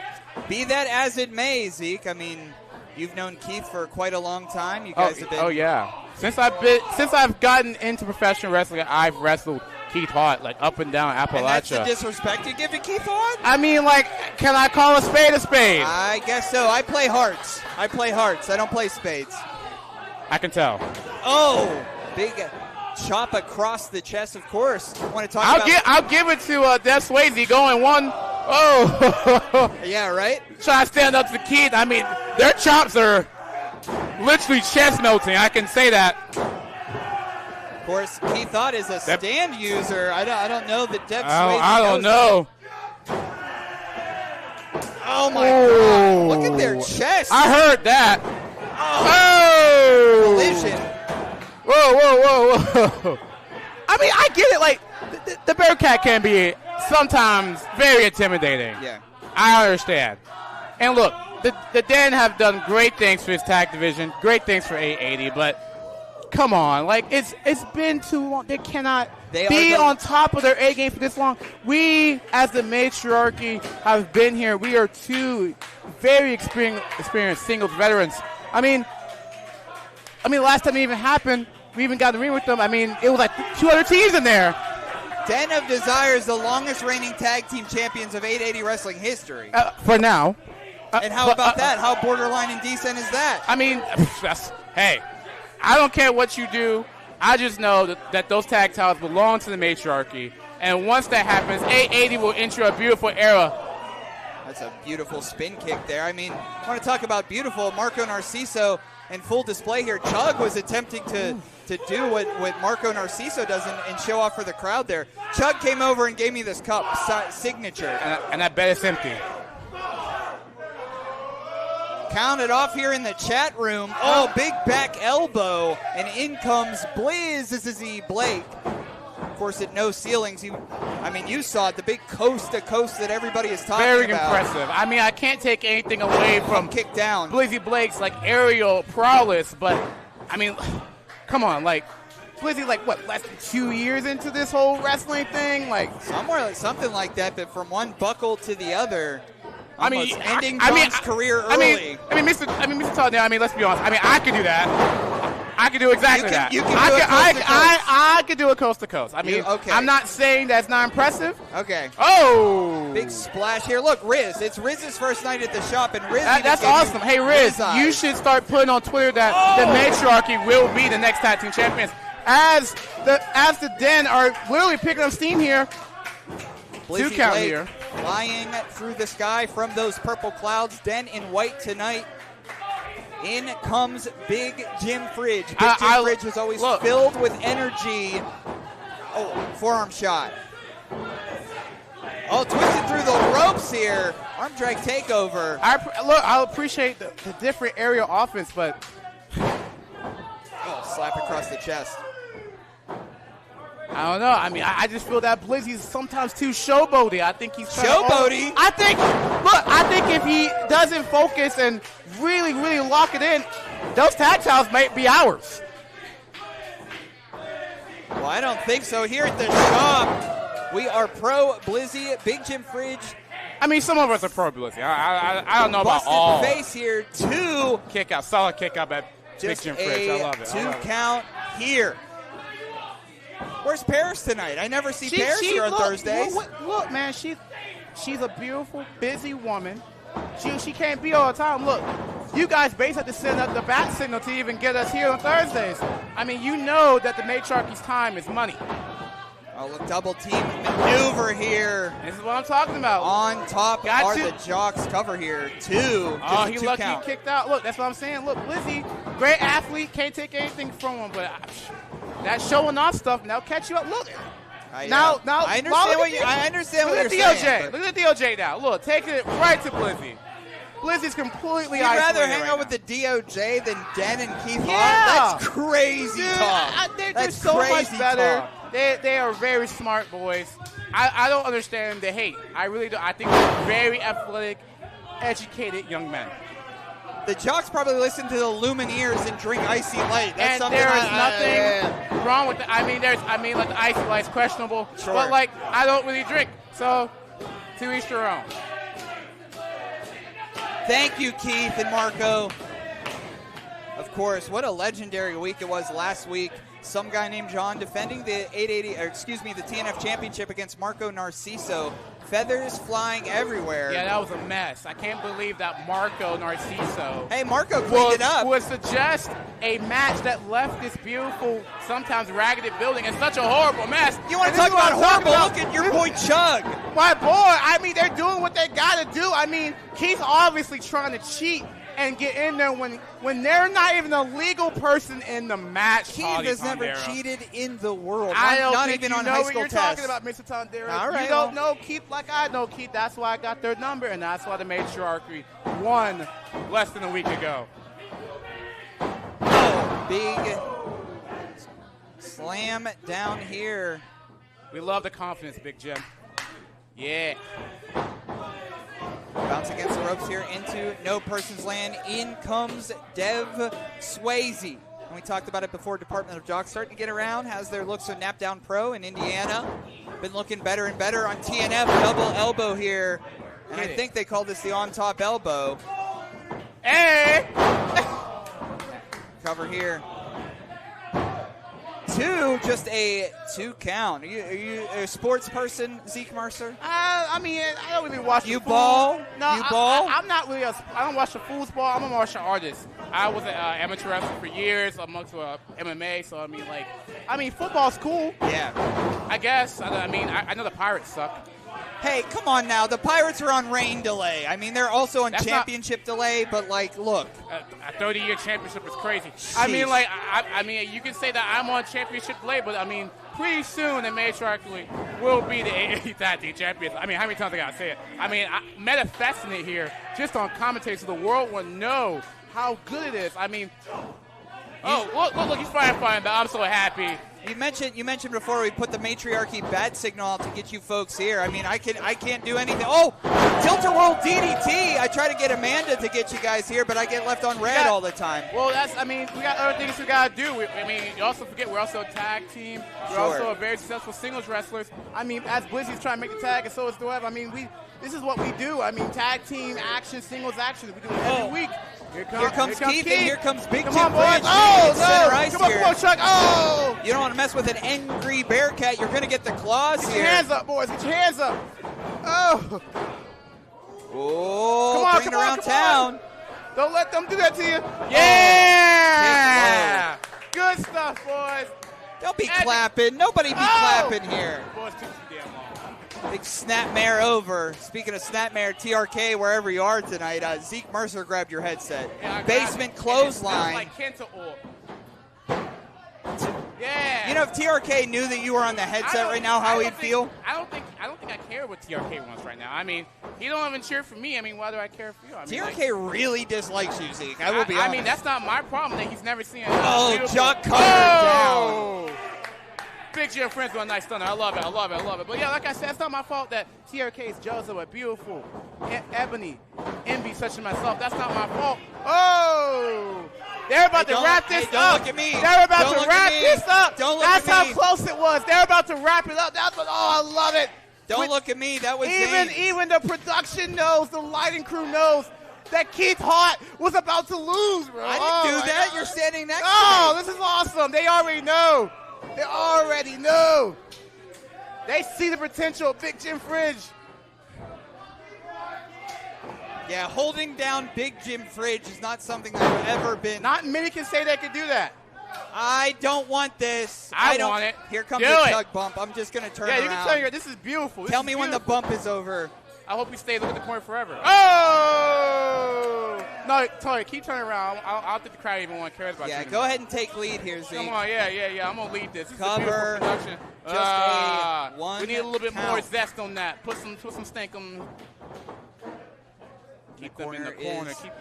Be that as it may, Zeke. I mean, you've known Keith for quite a long time. You guys have been. Oh yeah. Since I've gotten into professional wrestling, I've wrestled Keith Haught, like, up and down Appalachia. And that's the disrespect you give to Keith Haught? I mean, like, can I call a spade a spade? I guess so. I play hearts. I don't play spades. I can tell. Oh, big chop across the chest, of course. I want to talk I'll give it to Dev Swayze going one. Oh. Yeah, right? Trying to stand up to Keith. I mean, their chops are literally chest melting. I can say that. Of course, Keith Haught is a stand user. I don't know that Dev Swayze I don't know. Oh, my God. Look at their chest. I heard that. Oh. Collision. Whoa. I mean, I get it. Like, the Bearcat can be sometimes very intimidating. Yeah. I understand. And look, the Den have done great things for his tag division, great things for 880, but come on, like it's been too long. They cannot be on top of their A game for this long. We, as the matriarchy, have been here. We are two very experienced singles veterans. I mean, last time it even happened, we even got in the ring with them. I mean, it was like 2 other teams in there. Den of Desire is the longest reigning tag team champions of 880 wrestling history. For now. And how about that? How borderline indecent is that? I mean, hey, I don't care what you do. I just know that those tag titles belong to the matriarchy. And once that happens, 880 will enter a beautiful era. That's a beautiful spin kick there. I mean, I want to talk about beautiful. Marco Narciso in full display here. Chug was attempting to do what Marco Narciso does and show off for the crowd there. Chug came over and gave me this cup signature. And I bet it's empty. Counted off here in the chat room. Oh, big back elbow. And in comes Blizzy Blake. Of course, at no ceilings. You saw it, the big coast to coast that everybody is talking about. Very impressive. I mean, I can't take anything away from kick down Blizzy Blake's like aerial prowess, but I mean, come on, like Blizzy, like what, less than 2 years into this whole wrestling thing, like something like that. But from one buckle to the other. Almost ending John's career early. Mr. Todd, I mean, let's be honest. I mean, I could do that. I could do exactly that. I could do a coast to coast. I mean, I'm not saying that's not impressive. Okay. Oh! Big splash here. Look, Riz. It's Riz's first night at the shop, and Riz. That's awesome. Hey, Riz, you should start putting on Twitter that the matriarchy will be the next tag team champions. As the Den are literally picking up steam here. Blizzy 2 count Blake here. Flying through the sky from those purple clouds. Den in white tonight. In comes Big Jim Fridge. Big Jim Fridge is always filled with energy. Oh, forearm shot. Oh, twisted through the ropes here. Arm drag takeover. I'll appreciate the different aerial offense, but... Oh, slap across the chest. I don't know. I mean, I just feel that Blizzy's sometimes too showboaty. I think he's showboaty. I think if he doesn't focus and really, really lock it in, those tag titles might be ours. Well, I don't think so. Here at the shop, we are pro Blizzy. Big Jim Fridge. I mean, some of us are pro Blizzy. I don't know about all. Busted face here. 2 kick out, solid kick out at Big Jim Fridge. I love it. 2 count here. Where's Paris tonight? I never see Paris here on Thursdays. Look, man, she's a beautiful, busy woman. She can't be all the time. Look, you guys basically have to send up the bat signal to even get us here on Thursdays. I mean, you know that the matriarchy's time is money. Oh, look, double team maneuver here. This is what I'm talking about. On top are the Jocks cover here. 2. Oh, he lucky he kicked out. Look, that's what I'm saying. Look, Blizzy, great athlete, can't take anything from him, but that showing off stuff now catch you up. Look. Now I understand what you're saying. Look at the DOJ now. Look, taking it right to Blizzy. Blizzy's completely You'd rather hang out with the DOJ than Den and Keith Haught? That's crazy talk. They're so much better. They are very smart boys. I don't understand the hate. I really don't. I think they're very athletic, educated young men. The Jocks probably listen to the Lumineers and drink Icy Light. That's and there is nothing wrong with it. I mean, like the Icy Light's questionable, but like I don't really drink, so to each their own. Thank you, Keith and Marco. Of course, what a legendary week it was last week. Some guy named John defending the the TNF Championship against Marco Narciso. Feathers flying everywhere. Yeah, that was a mess. I can't believe that Marco Narciso. Hey, Marco cleaned it up. Would suggest a match that left this beautiful, sometimes ragged building in such a horrible mess. You want to talk about horrible? Look at your boy Chug. My boy. I mean, they're doing what they got to do. I mean, Keith's obviously trying to cheat and get in there when they're not even a legal person in the match. Keith has never cheated in the world. I don't not think even you on know high what school you're tests. talking about, Mr. Tondera. All right, you don't know Keith like I know Keith. That's why I got their number, and that's why the matriarchy won less than a week ago. Oh, big slam down here. We love the confidence, Big Jim. Yeah. About bounce against the ropes here into no person's land. In comes Dev Swayze. And we talked about it before. Department of Jocks starting to get around. Has their looks on Nap Down Pro in Indiana. Been looking better and better on TNF. Double elbow here. And I think they call this the on-top elbow. Hey! Cover here. Just a 2 count. Are you a sports person, Zeke Mercer? I mean, I don't really watch You the ball? No, You ball? I'm not really I don't watch the foosball. I'm a martial artist. I was an amateur wrestler for years. I'm up to MMA, so I mean, football's cool. Yeah. I guess. I know the Pirates suck. Hey, come on now. The Pirates are on rain delay. I mean, they're also on championship delay, but, look. A 30-year championship is crazy. Jeez. I mean, you can say that I'm on championship delay, but, pretty soon the matriarchally will be the AAE Tag Team Champions. I mean, how many times I got to say it? I mean, manifesting it here just on commentary so the world will know how good it is. I mean, look, he's fine, but I'm so happy. You mentioned before we put the matriarchy bat signal out to get you folks here. I mean, I can't do anything. Oh, tilt-a-whirl DDT. I try to get Amanda to get you guys here, but I get left on red all the time. Well, we got other things we got to do. You also forget we're also a tag team. We're also a very successful singles wrestlers. I mean, as Blizzy's trying to make the tag, and so is Doev. I mean, this is what we do. I mean, tag team action, singles action. We do it every week. Here comes Keith, and here comes Big Jim Come on, Bridge. boys. Oh, no. Come on, Chug. Oh! You don't want to mess with an angry Bearcat. You're going to get the claws Get here. your hands up, boys. Get your hands up. Oh. Oh, bring it around town. Don't let them do that to you. Yeah! Good stuff, boys. Don't be clapping. Nobody be clapping here. Boys, too damn long. Big snapmare over. Speaking of snapmare, TRK, wherever you are tonight, Zeke Mercer grabbed your headset. Yeah, Basement clothesline. Like Kenta oil. Yeah. You know, if TRK knew that you were on the headset right now, how he'd feel? I don't think I care what TRK wants right now. I mean, he don't even cheer for me. I mean, why do I care for you? I mean, TRK really dislikes you, Zeke. I will be honest. I mean, that's not my problem that he's never seen it. Chuck down. Big Jim Friends with a nice stunner. I love it. But yeah, like I said, it's not my fault that TRK is jealous of a beautiful Ebony Envy such as myself. That's not my fault. Oh! They're about to wrap this up. Don't look at me. They're about to wrap this up. Don't look at me. That's how close it was. They're about to wrap it up. I love it. Don't look at me. That was even the production knows, the lighting crew knows that Keith Haught was about to lose, bro. I didn't do that. God. You're standing next to me. Oh, this is awesome. They already know. They see the potential of Big Jim Fridge. Yeah, holding down Big Jim Fridge is not something that's ever been. Not many can say they could do that. I don't want this. I don't want it. Here comes the Chug bump. I'm just going to turn around. Yeah, you can tell you, this is beautiful. Tell me when the bump is over. I hope you stay looking at the corner forever. Oh! No, Tori, keep turning around. I don't think the crowd even cares about you. Yeah, go ahead and take lead here, Zeke. Come on, yeah. I'm going to lead this. Cover. We need a little bit more zest on that. Put some stank on. Keep them in the corner. Keep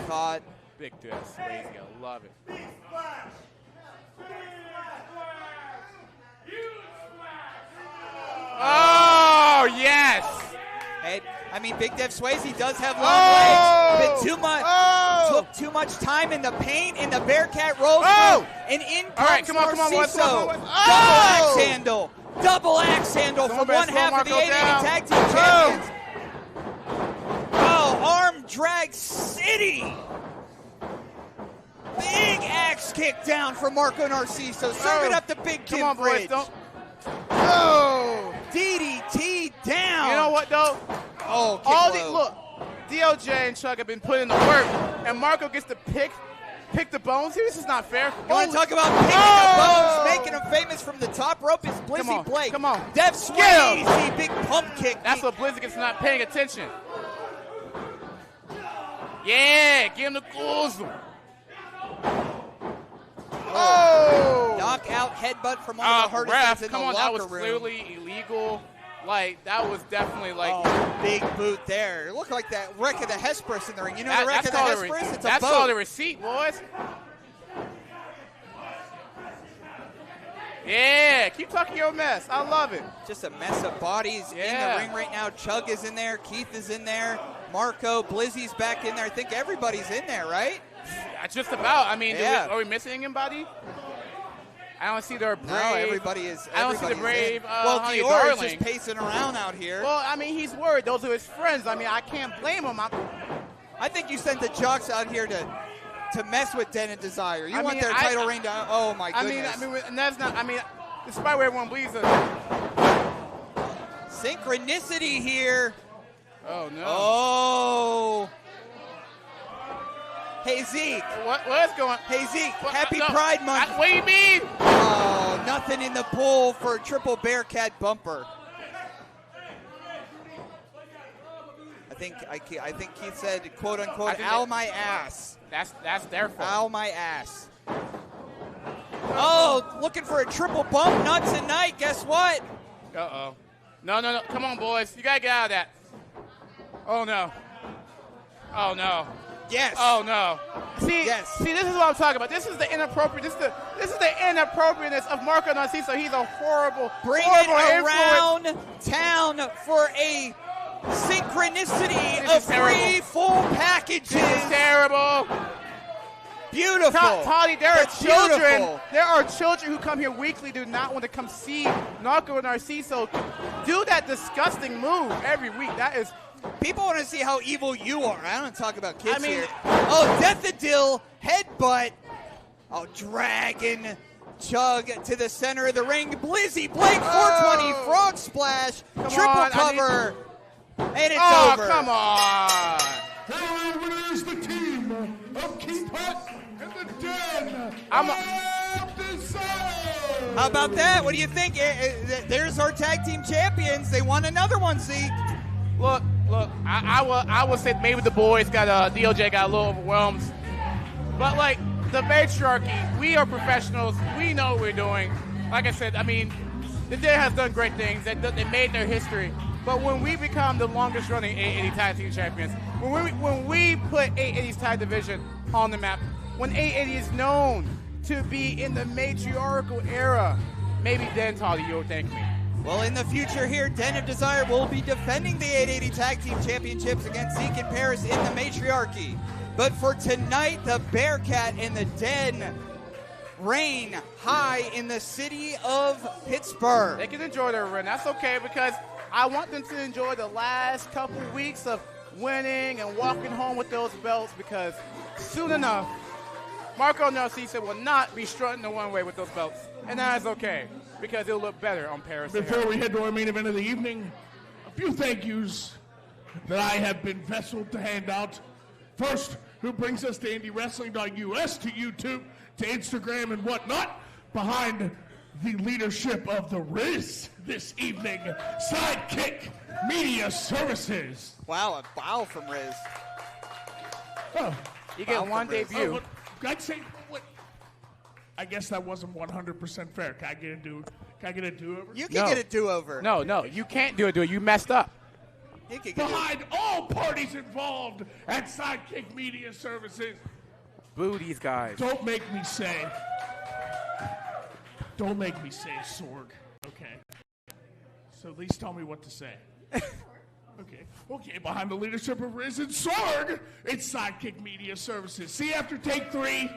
Haught. Big dude. That's crazy. I love it. Oh, yes. Hey, I mean, Big Dev Swayze does have long legs. Took too much time in the paint, in the Bearcat rolls. And in comes Narcisso. Double axe handle from one half of the 880 Tag Team Champions. Arm drag city. Big axe kick down from Marco Narciso. Serve it up to Big Jim Bridge. DDT down. You know what, though? Look, DOJ and Chug have been putting the work, and Marco gets to pick the bones here. This is not fair. You want to talk about picking the bones, making him famous from the top rope is Blizzy Blake. Come on. Dev Swayze, big pump kick. That's what Blizzy gets not paying attention. Yeah, give him the goozle. Knockout headbutt from one of the hardest things in the locker room. That was clearly illegal. That was definitely big boot there. It looked like that wreck of the Hesperus in the ring. You know the wreck of the Hesperus? It's a boat. That's all the receipt, boys. Yeah, keep talking your mess. I love it. Just a mess of bodies in the ring right now. Chug is in there. Keith is in there. Marco, Blizzy's back in there. I think everybody's in there, right? Just about. I mean, Yeah. are we missing anybody? I don't see their Brave. No, everybody is. I don't see the everybody's Brave. in. Well, Honey Dior Darling. is just pacing around out here. Well, I mean, he's worried. Those are his friends. I mean, I can't blame him. I think you sent the Jocks out here to mess with Den and Desire. You want their title reign to. Oh my goodness. I mean, and that's not. I mean, despite what everyone believes. Synchronicity here. Oh no. Oh. Hey Zeke. What's going? Hey Zeke. Happy Pride Month. What do you mean? Oh, nothing in the pool for a triple Bearcat bumper. I think Keith said, "quote unquote," "ow my ass." That's their fault. Ow my ass. Oh, looking for a triple bump, nuts and night. Guess what? Uh-oh. No. Come on, boys. You got to get out of that. Oh, no. Oh, no. Yes. Oh, no. See, Yes. this is what I'm talking about. This is the inappropriate. This is the inappropriateness of Marco Narciso. He's a horrible Around influence. town for a synchronicity This of is terrible. 3 full packages. This is terrible. Beautiful. Toddy, there are That's children. beautiful. There are children who come here weekly do not want to come see Marco Narciso do that disgusting move every week. That is. People want to see how evil you are. I don't talk about kids I mean- here. Oh, Deathadil, headbutt. Oh, dragging Chug to the center of the ring. Blizzy, Blake, 420, frog splash, triple on, cover, and it's Oh, over. come on. Our winner is the team of Keith Haught and the Den I'm of Desire. How about that? What do you think? There's our tag team champions. They won another one, Zeke. Look. I will say maybe the boys DOJ got a little overwhelmed, but like the matriarchy, we are professionals. We know what we're doing. Like I said, I mean, the Den has done great things. They made their history. But when we become the longest running 880 tag team champions, when we put 880's tag division on the map, when 880 is known to be in the matriarchal era, maybe then, Toddy, you'll thank me. Well, in the future here, Den of Desire will be defending the 880 Tag Team Championships against Zeke and Paris in the Matriarchy. But for tonight, the Bearcat and the Den reign high in the city of Pittsburgh. They can enjoy their run. That's okay, because I want them to enjoy the last couple weeks of winning and walking home with those belts, because soon enough, Marco Narciso will not be strutting the one way with those belts. And that is okay, because it'll look better on Paris. Before we head to our main event of the evening, a few thank yous that I have been vesseled to hand out. First, who brings us to IndyWrestling.us, to YouTube, to Instagram and whatnot, behind the leadership of the Reese this evening, Sidekick Media Services. Wow, a bow from Riz. Oh, You get one debut. I'd say, I guess that wasn't 100% fair. Can I get a do-over? You can get a do-over. No, you can't do it. You messed up. You can get Behind all parties involved at Sidekick Media Services. Boo these guys. Don't make me say Sorg, okay? So at least tell me what to say. Okay, behind the leadership of Riz and Sorg, it's Sidekick Media Services. See, after take 3,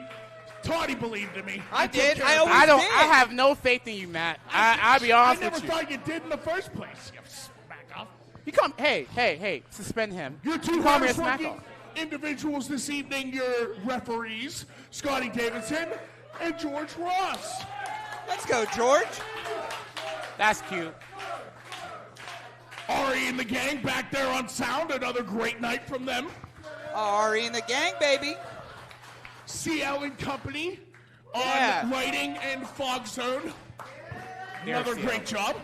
Toddy believed in me. I took did. care I of always it. I did. have no faith in you, Matt. I'll be honest I never with you. thought you did in the first place. You smack off. You come. Hey, suspend him. Your two You call me a hardest-working smack off. individuals this evening, your referees, Scotty Davidson and George Ross. Let's go, George. That's cute. Ari and the gang back there on sound. Another great night from them. Ari and the gang, baby. CL and Company on lighting and fog zone. Another CL. great job.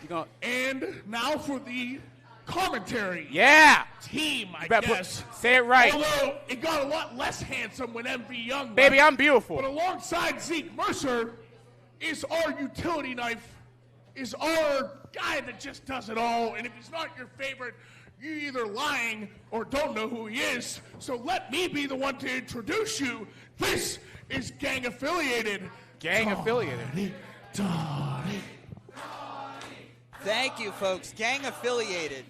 You going? And now for the commentary Yeah. team, I Better guess. say it right. Although it got a lot less handsome when MV Young Baby, left. I'm beautiful. But alongside Zeke Mercer is our utility knife, is our guy that just does it all. And if he's not your favorite, you're either lying or don't know who he is. So let me be the one to introduce you. This is gang affiliated gang affiliated. Thank you, folks. Gang affiliated.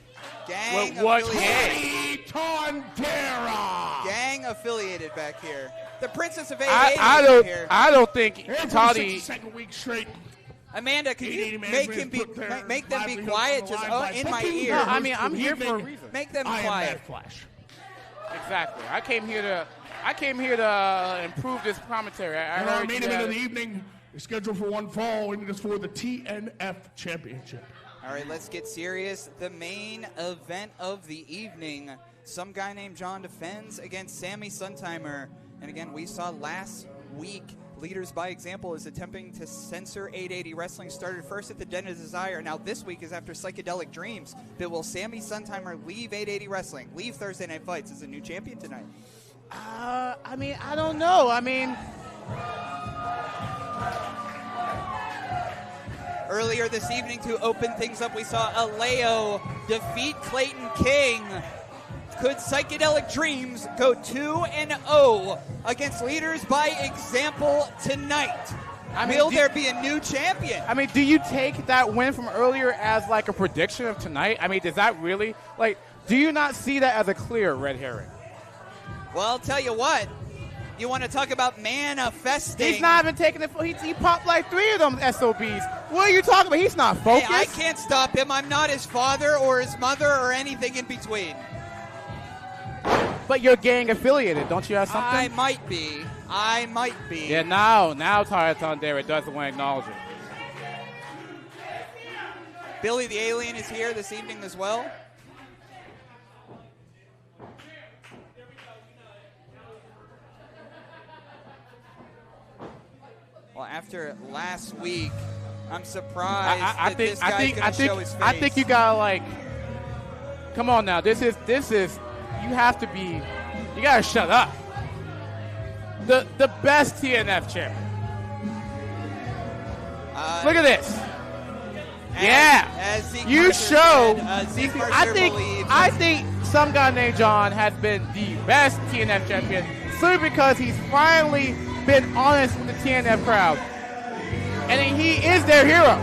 Gang What affiliated. Tondera. Gang affiliated back here. The Princess of 880 I here. don't think And for the Toddy. 62nd week straight. Amanda, can you 880 make him management put their make them be livelihood quiet on the just line by in my booking ear? No, their I mean, I'm host here for for a the reason. Make them I am quiet. Mad Flash. Exactly. I came here to improve this commentary. I And our heard main you event had- of the evening is scheduled for one fall, and it is for the TNF Championship. All right, let's get serious. The main event of the evening. Some guy named John defends against Sammy Suntheimer. And again, we saw last week Leaders by Example is attempting to censor 880 Wrestling. Started first at the Den of Desire. Now this week is after Psychedelic Dreams. But will Sammy Suntheimer leave 880 Wrestling, leave Thursday Night Fights as a new champion tonight? I mean, I don't know. I mean, Earlier this evening to open things up, we saw Alleo defeat Clayton King. Could Psychedelic Dreams go 2-0 against Leaders by Example tonight? I mean, Will there be a new champion? I mean, do you take that win from earlier as like a prediction of tonight? I mean, does that really do you not see that as a clear red herring? Well, I'll tell you what. You want to talk about manifesting? He's not even taking it. He popped like 3 of them SOBs. What are you talking about? He's not focused. Hey, I can't stop him. I'm not his father or his mother or anything in between. But you're gang affiliated, don't you have something? I might be. Yeah, now Tondera doesn't want to acknowledge it. Billy the Alien is here this evening as well. Well, after last week, I'm surprised that this guy's going to show his face. I think you gotta come on now. This is you have to be. You gotta shut up. The best TNF champion. Look at this. As Zeke You Mercer show. said, Zeke Mercer I think some guy named John has been the best TNF champion simply because he's finally been honest with the TNF crowd. And he is their hero.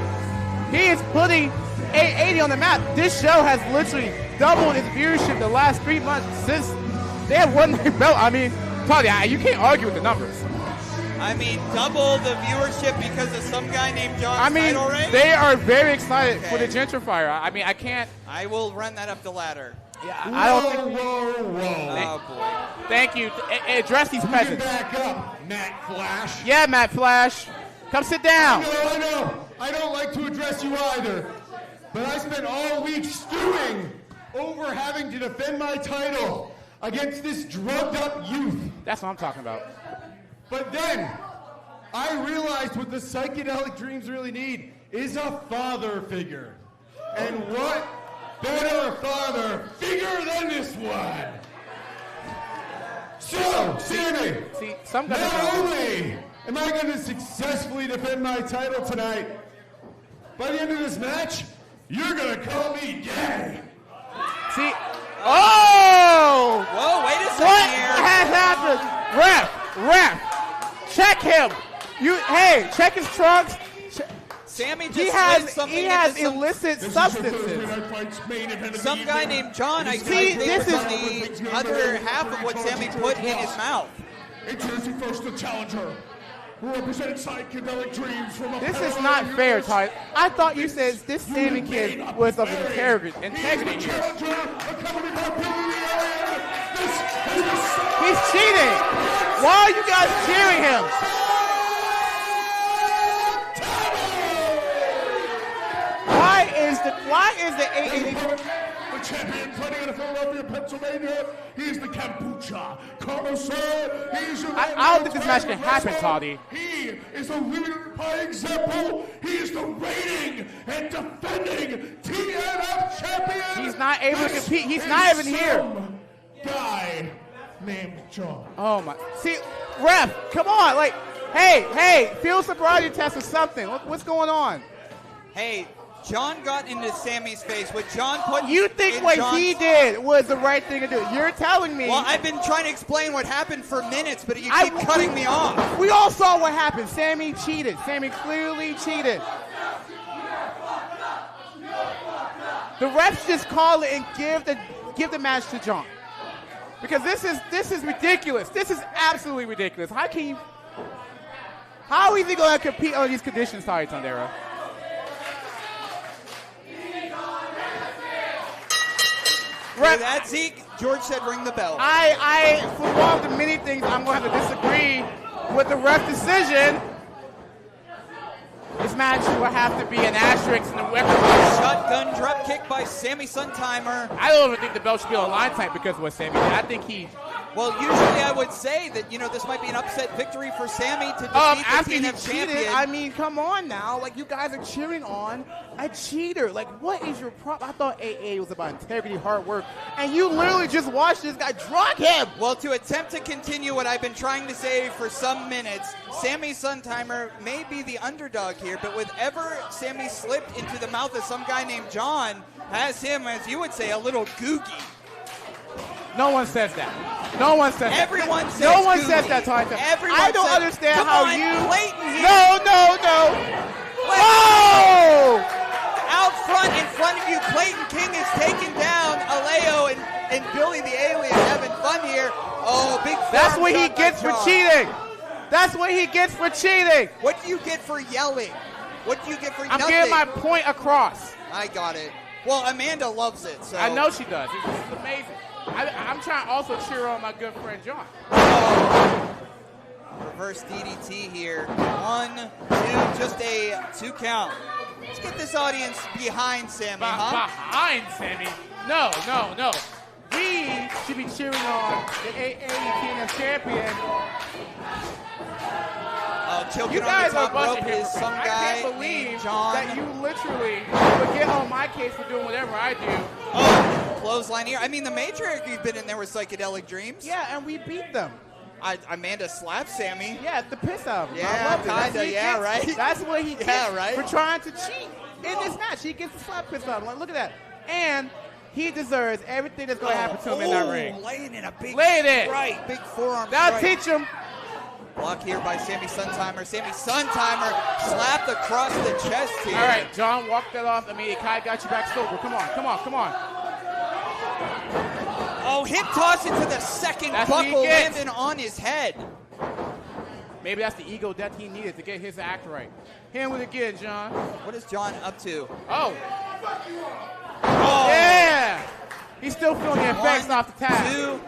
He is putting 880 on the map. This show has literally doubled its viewership the last 3 months since they have won their belt. I mean, Toddy, you can't argue with the numbers. I mean, double the viewership because of some guy named John title reign? They are very excited for the gentrifier. I mean, I can't. I will run that up the ladder. Yeah, I don't think. Oh, boy. Thank you. Address these peasants. Back up, Matt Flash. Yeah, Matt Flash. Come sit down. I know. I don't like to address you either. But I spent all week stewing over having to defend my title against this drugged-up youth. That's what I'm talking about. But then, I realized what the Psychedelic Dreams really need is a father figure. And what better father figure than this one? So, Sammy, See, some guys not only am I going to successfully defend my title tonight, by the end of this match, you're going to call me daddy. See. Oh! Whoa, wait a second What here. has happened? Ref. Check him. Hey, check his trunks. Sammy just He slid something he has into some, illicit This substances. is your Thursday Night Fights main event of the some guy evening. named John. I See, think this was is- the other half of what Sammy put in his mouth. Introducing first the challenger, who represented Psychedelic Dreams from a This is parallel not fair, universe. Ty. I thought you said this Sammy kid was of integrity. He is the challenger, accompanied by Billy the Alien. This is the He's cheating. Why are you guys cheering him? Why is the 880? The champion fighting out of Philadelphia, Pennsylvania. He is the Kombucha Connoisseur. He is your I don't think this match can happen, Toddy. He is the leader by example. He is the reigning and defending TNF champion. He's not able to compete. He's not even here. Some guy named John. Oh my! See, ref, come on! Hey, field sobriety test or something. What's going on? Hey, John got into Sammy's face. What John put You think in what John's, he did was the right thing to do? You're telling me. Well, I've been trying to explain what happened for minutes, but you keep cutting me off. We all saw what happened. Sammy cheated. Sammy clearly cheated. The refs just call it and give the match to John. Because this is ridiculous. This is absolutely ridiculous. How is he going to compete on these conditions, Tony Tondera? That Zeke, George said ring the bell. For one of the many things I'm going to have to disagree with the ref decision, this match will have to be an asterisk in the record. Shotgun drop kick by Sammy Suntheimer. I don't even think the belt should be on line type because of what Sammy did. I think he... Well, usually I would say that, this might be an upset victory for Sammy to defeat the TNF champion. I mean, come on now. Like, you guys are cheering on a cheater. Like, what is your problem? I thought AA was about integrity, hard work, and you literally just watched this guy drug him. Well, to attempt to continue what I've been trying to say for some minutes, Sammy Suntheimer may be the underdog here, but whatever Sammy slipped into the mouth of some guy named John has him, as you would say, a little googie. No one says that. No one says that. Everyone says No one googie. says that, Tony. Everyone I don't says, understand come how on, you... Clayton here. No. Whoa! Out front, in front of you, Clayton King is taking down Alleo and Billy the Alien having fun here. Oh, big That's what he shot by gets for John. cheating. That's what he gets for cheating. What do you get for yelling? What do you get for I'm nothing? getting my point across. I got it. Well, Amanda loves it. So I know she does. This is amazing. I'm trying to also cheer on my good friend John. Reverse DDT here. 1, 2, just a 2 count. Let's get this audience behind Sammy, Behind Sammy? No. We should be cheering on the AA TNF champion. Choking You guys on the are a top bunch rope of is hypocrites. some I guy can't believe named John. that you literally would get on my case for doing whatever I do. Oh, clothesline here. I mean, the Matriarch you've been in there with Psychedelic Dreams. Yeah, and we beat them. Amanda slapped Sammy. Yeah, the piss out of him. Yeah, I love it. That's kinda, what he yeah, gets. right? That's what he gets Yeah, right? for trying to cheat in this match. He gets the slap piss out of him. Like, look at that. And he deserves everything that's going to happen to him in that ring. Laying in a big Right. big forearm That'll strike. teach him. Block here by Sammy Suntheimer. Sammy Suntheimer slapped across the chest here. All right, John, walk that off. I mean, Kai got you back sober. Come on. Oh, hip toss into the second That's what he buckle gets. landing on his head. Maybe that's the ego that he needed to get his act right. Hit him with it again, John. What is John up to? Oh. Oh. Yeah. He's still feeling the effects 1, off the tag. 2.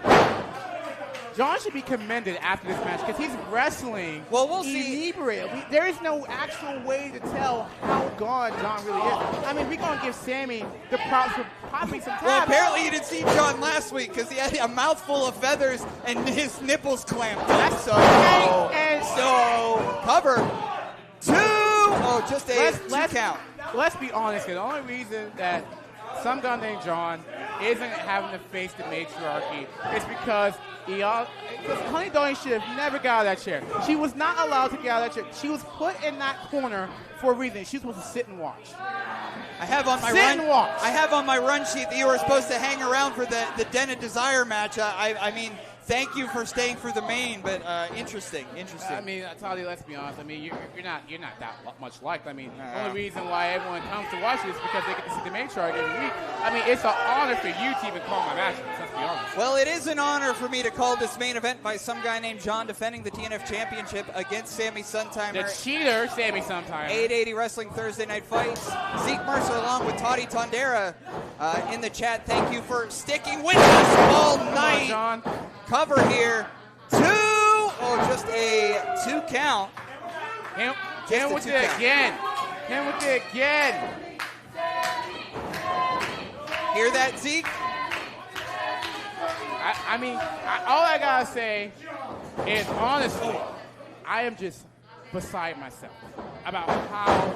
John should be commended after this match because he's wrestling. Well, we'll see. inebriated. There is no actual way to tell how gone John really is. I mean, we're going to give Sammy the props for popping some tabs. Well, apparently you didn't see John last week because he had a mouthful of feathers and his nipples clamped. So cover. 2. Oh, just a 2 count. Let's be honest here. The only reason that some guy named John isn't having to face the matriarchy is because Honey Dolly should have never got out of that chair. She was not allowed to get out of that chair. She was put in that corner for a reason. She was supposed to sit and watch. I have on my run sheet that you were supposed to hang around for the Den of Desire match. I mean, thank you for staying for the main, but interesting. I mean, Tali, let's be honest. I mean, you're not that much liked. I mean, the only reason why everyone comes to watch this is because they get to see the matriarch every week. I mean, it's an honor for you to even call my match. Let's be honest. Well, it is an honor for me to call this main event by some guy named John defending the TNF Championship against Sammy Suntheimer. The cheater, Sammy Suntheimer. 880 Wrestling Thursday Night Fights. Zeke Mercer along with Toddy Tondera in the chat. Thank you for sticking with us all night. John. Cover here. 2. Oh, just a 2 count. Him with it again. Hear that, Zeke? I mean, all I gotta say is honestly, I am just beside myself about how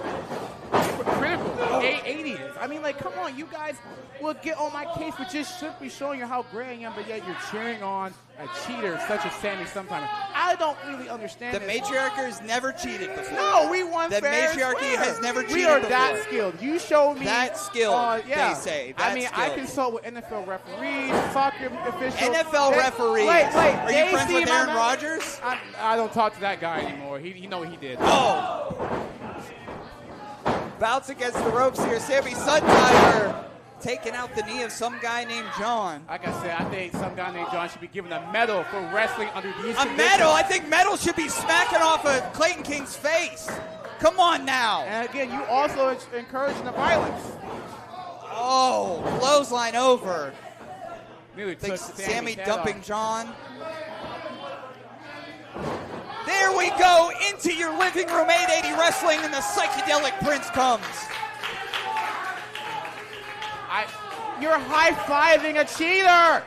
hypocritical 880 is. I mean, like, come on, you guys will get on my case for just simply showing you how great I am, but yet you're cheering on a cheater such as Sammy Suntheimer. I don't really understand The matriarchy has never cheated before. No, we won The fair and matriarchy square. has never cheated We are before. that skilled. You show me that skilled, yeah. they say. I mean, I skilled. consult with NFL referees, soccer officials. NFL referees. Wait, Are you friends with Aaron Rodgers? I don't talk to that guy anymore. He know what he did. Oh! Bouts against the ropes here. Sammy Suntheimer taking out the knee of some guy named John. Like I said, I think some guy named John should be given a medal for wrestling under these conditions. Medal? I think medal should be smacking off of Clayton King's face. Come on now. And again, you also encouraging the violence. Oh, clothesline over. Nearly took Sammy Sammy's head dumping off. John. There we go, into your living room, 880 Wrestling, and the psychedelic prince comes. You're high-fiving a cheater!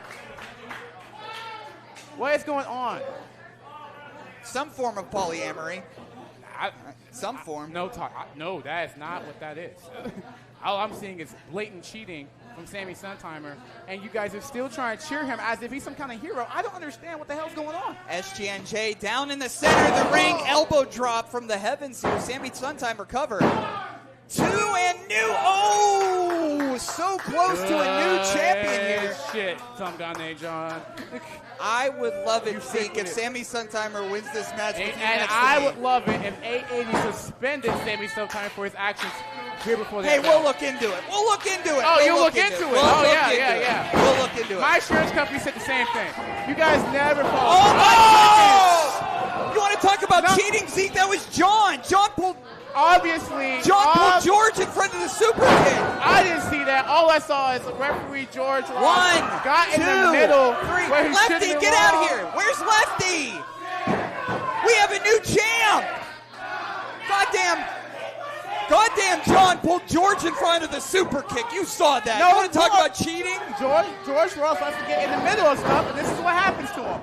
What is going on? Some form of polyamory. Some form. No, no, that is not what that is. All I'm seeing is blatant cheating from Sammy Suntheimer, and you guys are still trying to cheer him as if he's some kind of hero. I don't understand what the hell's going on. SGNJ down in the center of the ring, elbow drop from the heavens here. Sammy Suntheimer covered. 2 and new. Oh, so close to a new champion here. Shit, some guy named John. I would love it, Zeke, if Sammy Suntheimer wins this match with you And next to I me. would love it if 880 suspended Sammy Suntheimer for his actions here before that. Hey, we'll look into it. We'll look into it. Oh, We'll you'll look into it. Oh, yeah. We'll look into it. My insurance company said the same thing. You guys never Oh, follow. my goodness! You want to talk about cheating, Zeke? That was John. John pulled George in front of the super kick. I didn't see that. All I saw is referee George Ross 1, got 2, in the middle. 3. Where he Lefty, shouldn't get have out been here. Where's Lefty? We have a new champ. Goddamn, John pulled George in front of the super kick. You saw that. No, you want to talk George- about cheating? George Ross wants to get in the middle of stuff, and this is what happens to him.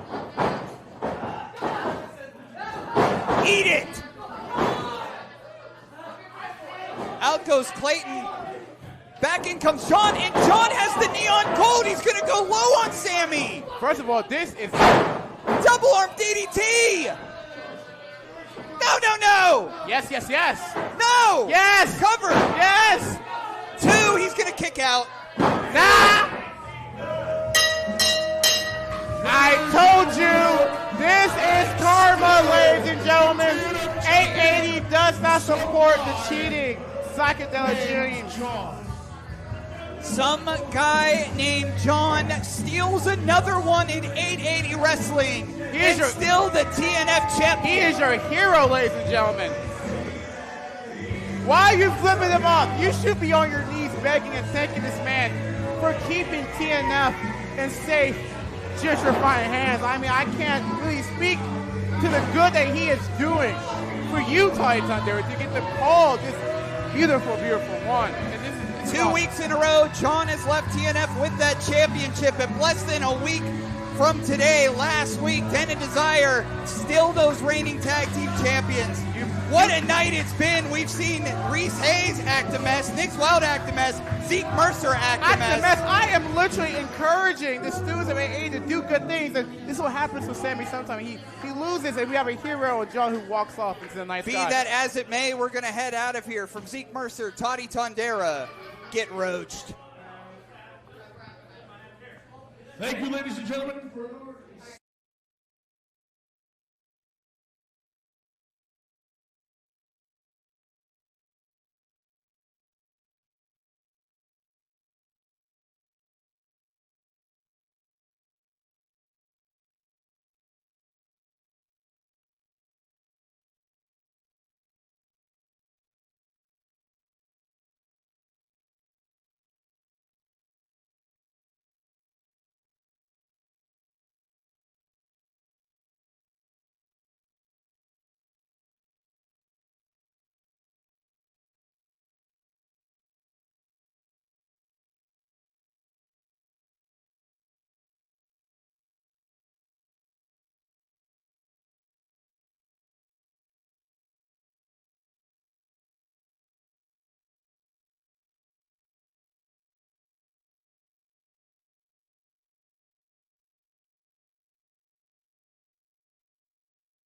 Eat it. Out goes Clayton. Back in comes John, and John has the neon gold. He's going to go low on Sammy. First of all, this is double arm DDT. No. Yes. No. Yes. Cover. Yes. 2. He's going to kick out. Nah. I told you, this is karma, ladies and gentlemen. 880 does not support the cheating. Psychedelic cheating. Some guy named John steals another one in 880 Wrestling. Still the TNF champion. He is your hero, ladies and gentlemen. Why are you flipping him off? You should be on your knees begging and thanking this man for keeping TNF in safe, gentrifying hands. I mean, I can't really speak to the good that he is doing for you, Titan, there to get the call this beautiful one. And this is 2 weeks in a row, John has left TNF with that championship in less than a week from today. Last week, Den of Desire, still those reigning tag team champions. What a night it's been. We've seen Reese Hayes act a mess, Nick Wilde act a mess, Zeke Mercer act a mess. I am literally encouraging the students of AA to do good things. And this is what happens with Sammy sometimes. He loses, and we have a hero, John, who walks off into the night sky. Be that as it may, we're going to head out of here. From Zeke Mercer, Toddy Tondera, get roached. Thank you, ladies and gentlemen, for